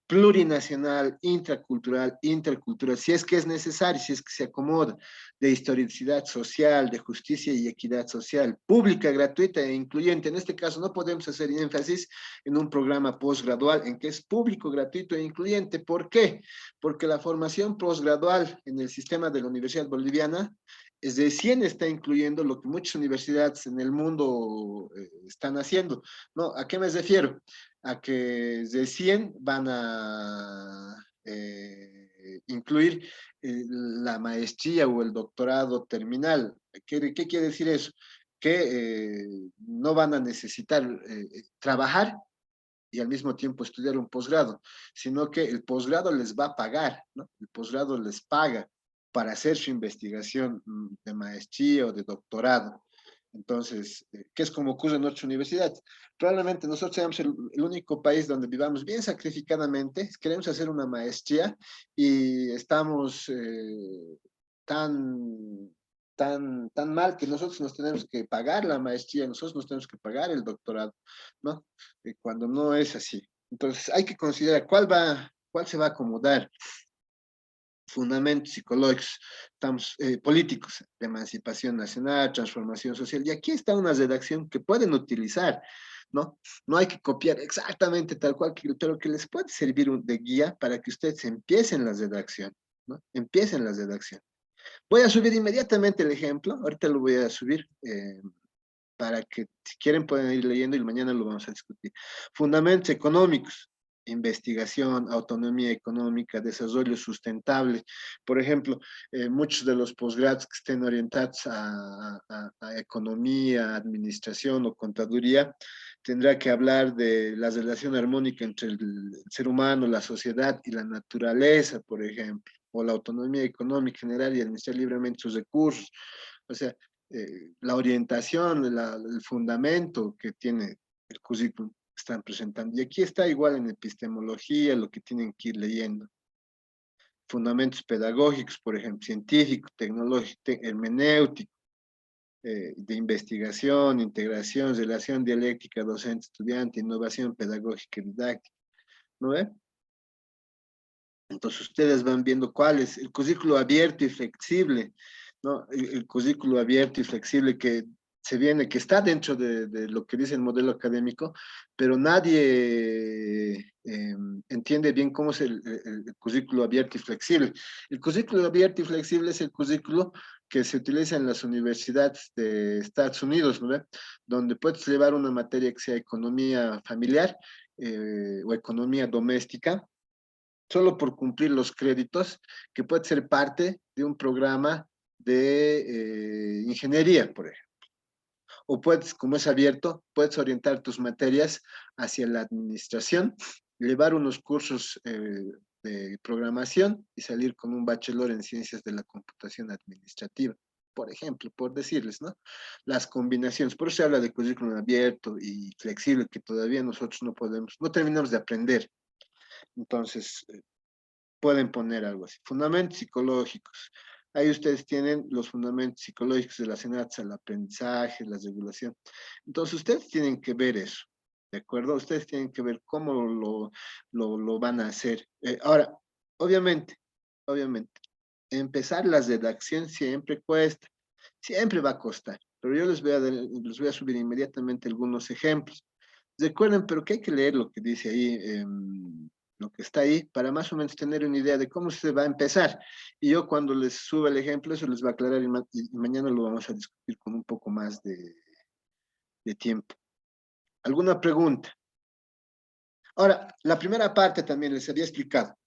S1: Plurinacional, intracultural, intercultural, si es que es necesario, si es que se acomoda, de historicidad social, de justicia y equidad social, pública, gratuita e incluyente. En este caso no podemos hacer énfasis en un programa posgradual en que es público, gratuito e incluyente. ¿Por qué? Porque la formación posgradual en el sistema de la Universidad Boliviana recién está incluyendo lo que muchas universidades en el mundo están haciendo, ¿no? ¿A qué me refiero? A que recién van a incluir la maestría o el doctorado terminal. ¿Qué quiere decir eso? Que no van a necesitar trabajar y al mismo tiempo estudiar un posgrado, sino que el posgrado les va a pagar, ¿no? El posgrado les paga para hacer su investigación de maestría o de doctorado. Entonces, ¿qué es como ocurre en otras universidades? Probablemente nosotros seamos el único país donde vivamos bien sacrificadamente, queremos hacer una maestría y estamos tan mal que nosotros nos tenemos que pagar la maestría, nosotros nos tenemos que pagar el doctorado, ¿no? Cuando no es así. Entonces, hay que considerar cuál se va a acomodar fundamentos psicológicos, políticos, de emancipación nacional, transformación social, y aquí está una redacción que pueden utilizar, ¿no? No hay que copiar exactamente tal cual, pero que les puede servir de guía para que ustedes empiecen la redacción, ¿no? Empiecen la redacción. Voy a subir inmediatamente el ejemplo, ahorita lo voy a subir, para que si quieren pueden ir leyendo y mañana lo vamos a discutir. Fundamentos económicos, investigación, autonomía económica, desarrollo sustentable. Por ejemplo, muchos de los posgrados que estén orientados a economía, administración o contaduría, tendrá que hablar de la relación armónica entre el ser humano, la sociedad y la naturaleza, por ejemplo, o la autonomía económica general y administrar libremente sus recursos. O sea, la orientación, el fundamento que tiene el currículum que están presentando. Y aquí está igual en epistemología, lo que tienen que ir leyendo. Fundamentos pedagógicos, por ejemplo, científico, tecnológico, hermenéutico, de investigación, integración, relación dialéctica, docente-estudiante, innovación pedagógica y didáctica. ¿No ve? Entonces ustedes van viendo cuál es el currículo abierto y flexible, ¿no? El currículo abierto y flexible que se viene, que está dentro de lo que dice el modelo académico, pero nadie entiende bien cómo es el currículo abierto y flexible. El currículo abierto y flexible es el currículo que se utiliza en las universidades de Estados Unidos, ¿no? Donde puedes llevar una materia que sea economía familiar o economía doméstica, solo por cumplir los créditos, que puede ser parte de un programa de ingeniería, por ejemplo. O puedes, como es abierto, puedes orientar tus materias hacia la administración, llevar unos cursos de programación y salir con un bachelor en ciencias de la computación administrativa, por ejemplo, por decirles, ¿no? Las combinaciones, por eso se habla de currículum abierto y flexible, que todavía nosotros no terminamos de aprender. Entonces, pueden poner algo así. Fundamentos psicológicos. Ahí ustedes tienen los fundamentos psicológicos relacionados al aprendizaje, la regulación. Entonces, ustedes tienen que ver eso, ¿de acuerdo? Ustedes tienen que ver cómo lo van a hacer. Ahora, obviamente, empezar la redacción siempre cuesta, siempre va a costar, pero yo les voy a subir inmediatamente algunos ejemplos. Recuerden, pero que hay que leer lo que dice ahí, lo que está ahí, para más o menos tener una idea de cómo se va a empezar. Y yo cuando les suba el ejemplo, eso les va a aclarar y mañana lo vamos a discutir con un poco más de tiempo. ¿Alguna pregunta? Ahora, la primera parte también les había explicado.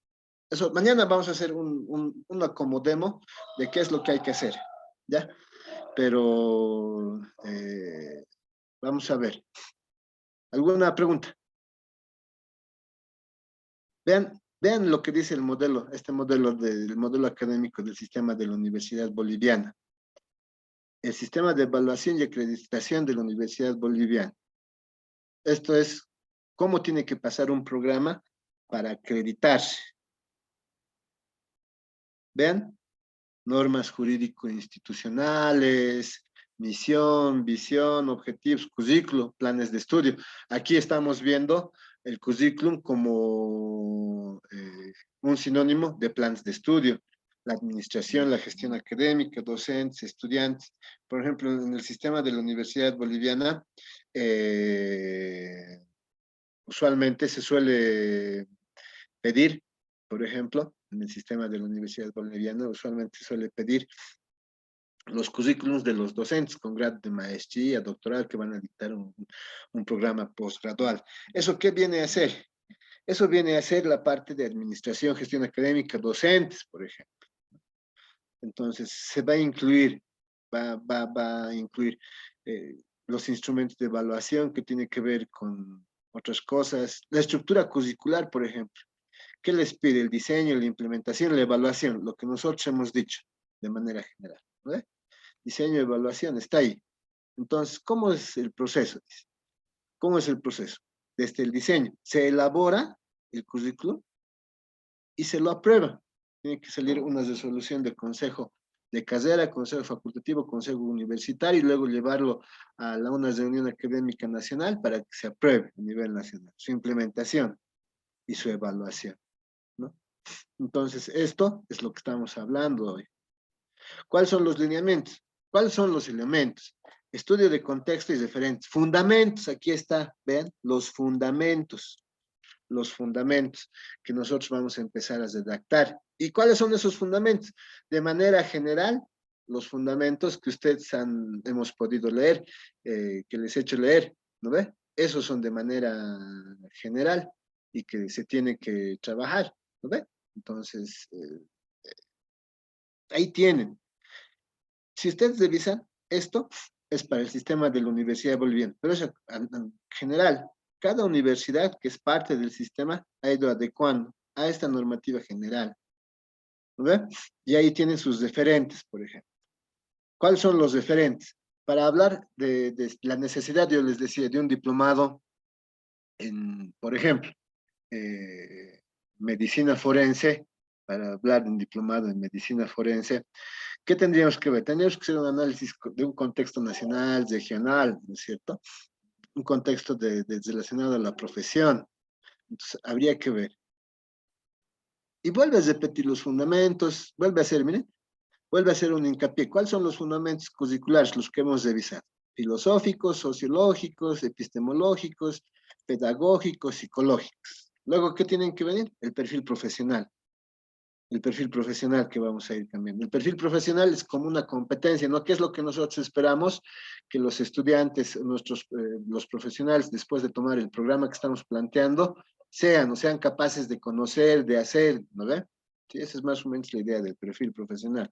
S1: Eso, mañana vamos a hacer una como demo de qué es lo que hay que hacer, ¿ya? Pero vamos a ver. ¿Alguna pregunta? Vean lo que dice el modelo, este modelo del modelo académico del sistema de la Universidad Boliviana. El sistema de evaluación y acreditación de la Universidad Boliviana. Esto es cómo tiene que pasar un programa para acreditarse. Vean, normas jurídico-institucionales, misión, visión, objetivos, currículo, planes de estudio. Aquí estamos viendo el currículum como un sinónimo de planes de estudio. La administración, la gestión académica, docentes, estudiantes. Por ejemplo, en el sistema de la Universidad Boliviana, usualmente se suele pedir, por ejemplo, en el sistema de la Universidad Boliviana, usualmente se suele pedir los currículums de los docentes con grado de maestría, doctoral, que van a dictar un programa postgradual. ¿Eso qué viene a hacer? Eso viene a ser la parte de administración, gestión académica, docentes, por ejemplo. Entonces, se va a incluir, va a incluir los instrumentos de evaluación que tiene que ver con otras cosas. La estructura curricular, por ejemplo. ¿Qué les pide? El diseño, la implementación, la evaluación, lo que nosotros hemos dicho de manera general. ¿No? Diseño, evaluación, está ahí. Entonces, ¿cómo es el proceso? ¿Cómo es el proceso? Desde el diseño, se elabora el currículum y se lo aprueba. Tiene que salir una resolución del consejo de carrera, consejo facultativo, consejo universitario y luego llevarlo a una reunión académica nacional para que se apruebe a nivel nacional, su implementación y su evaluación, ¿no? Entonces, esto es lo que estamos hablando hoy. ¿Cuáles son los lineamientos? ¿Cuáles son los elementos? Estudio de contexto y referentes. Fundamentos, aquí está, vean, los fundamentos que nosotros vamos a empezar a redactar. ¿Y cuáles son esos fundamentos? De manera general, los fundamentos que ustedes hemos podido leer, que les he hecho leer, ¿no ve? Esos son de manera general y que se tiene que trabajar, ¿no ve? Entonces, ahí tienen. Si ustedes revisan, esto es para el sistema de la Universidad Boliviana, pero es en general. Cada universidad que es parte del sistema ha ido adecuando a esta normativa general. ¿No ve? Y ahí tienen sus referentes, por ejemplo. ¿Cuáles son los referentes? Para hablar de la necesidad, yo les decía, de un diplomado en, por ejemplo, medicina forense, para hablar de un diplomado en medicina forense, ¿qué tendríamos que ver? Tendríamos que hacer un análisis de un contexto nacional, regional, ¿no es cierto? Un contexto relacionado a la profesión. Entonces, habría que ver. Y vuelve a repetir los fundamentos, vuelve a hacer, miren, vuelve a hacer un hincapié. ¿Cuáles son los fundamentos curriculares, los que hemos revisado? Filosóficos, sociológicos, epistemológicos, pedagógicos, psicológicos. Luego, ¿qué tienen que venir? El perfil profesional. El perfil profesional que vamos a ir cambiando. El perfil profesional es como una competencia, ¿no? ¿Qué es lo que nosotros esperamos? Que los estudiantes, los profesionales, después de tomar el programa que estamos planteando, sean capaces de conocer, de hacer, ¿no ve? Sí, esa es más o menos la idea del perfil profesional,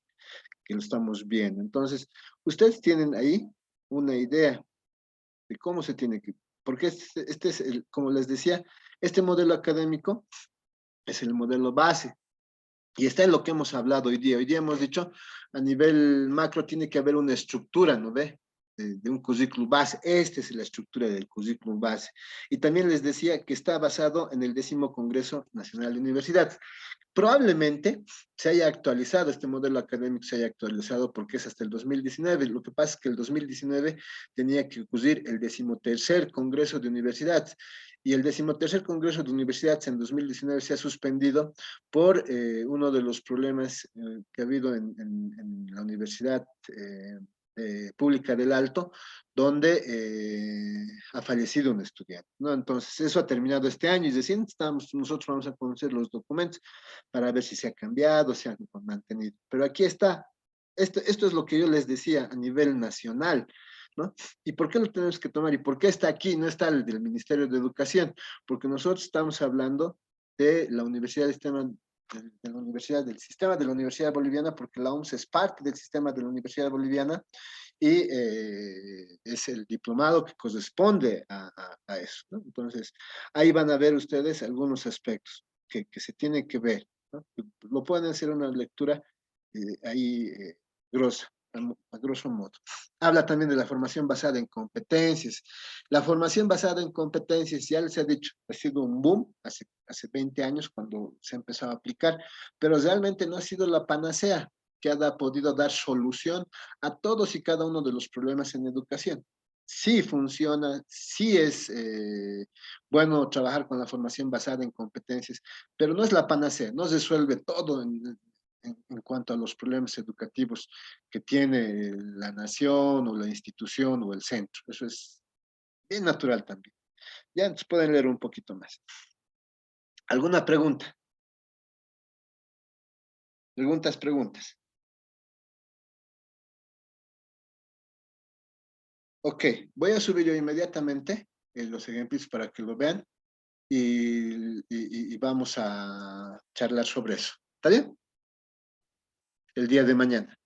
S1: que lo estamos viendo. Entonces, ustedes tienen ahí una idea de cómo se tiene que... Porque este es, como les decía, este modelo académico es el modelo base. Y está en lo que hemos hablado hoy día. Hoy día hemos dicho, a nivel macro tiene que haber una estructura, ¿no ve? De un currículum base. Esta es la estructura del currículum base. Y también les decía que está basado en el 10º Congreso Nacional de Universidades. Probablemente se haya actualizado, este modelo académico se haya actualizado porque es hasta el 2019. Lo que pasa es que el 2019 tenía que ocurrir el 13º Congreso de Universidades. Y el 13º Congreso de Universidades en 2019 se ha suspendido por uno de los problemas que ha habido en la Universidad Pública del Alto, donde ha fallecido un estudiante, ¿no? Entonces, eso ha terminado este año y recién nosotros vamos a conocer los documentos para ver si se ha cambiado, se ha mantenido. Pero aquí está, esto es lo que yo les decía a nivel nacional, ¿no? ¿Y por qué lo tenemos que tomar? ¿Y por qué está aquí? No está el del Ministerio de Educación, porque nosotros estamos hablando de la Universidad del sistema de la Universidad Boliviana, porque la UMS es parte del sistema de la Universidad Boliviana y es el diplomado que corresponde a eso, ¿no? Entonces, ahí van a ver ustedes algunos aspectos que se tienen que ver, ¿no? Lo pueden hacer una lectura ahí grosa, a grosso modo. Habla también de la formación basada en competencias. La formación basada en competencias, ya les he dicho, ha sido un boom hace 20 años cuando se empezó a aplicar, pero realmente no ha sido la panacea que ha podido dar solución a todos y cada uno de los problemas en educación. Sí funciona, sí es bueno trabajar con la formación basada en competencias, pero no es la panacea, no resuelve todo en cuanto a los problemas educativos que tiene la nación o la institución o el centro. Eso es bien natural también. Ya entonces pueden leer un poquito más. ¿Alguna pregunta? Preguntas. Ok, voy a subir yo inmediatamente los ejemplos para que lo vean y vamos a charlar sobre eso. ¿Está bien? El día de mañana.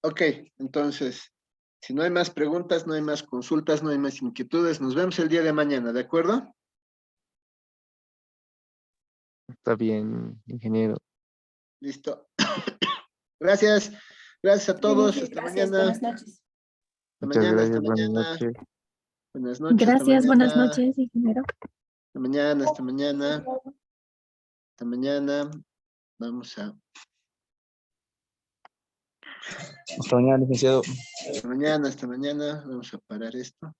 S1: Ok, entonces, si no hay más preguntas, no hay más consultas, no hay más inquietudes, nos vemos el día de mañana, ¿de acuerdo?
S5: Está bien, ingeniero.
S1: Listo. Gracias. Gracias a todos. Hasta
S6: Gracias,
S1: mañana.
S6: buenas noches.
S1: Hasta
S5: Muchas
S1: mañana,
S5: gracias,
S1: hasta
S5: buenas
S1: mañana.
S5: noches.
S1: Buenas noches, hasta
S6: Gracias, buenas
S1: mañana.
S6: noches, ingeniero.
S1: Hasta mañana, hasta mañana. Hasta mañana. Vamos a...
S5: Hasta mañana, licenciado.
S1: Hasta mañana. Vamos a parar esto.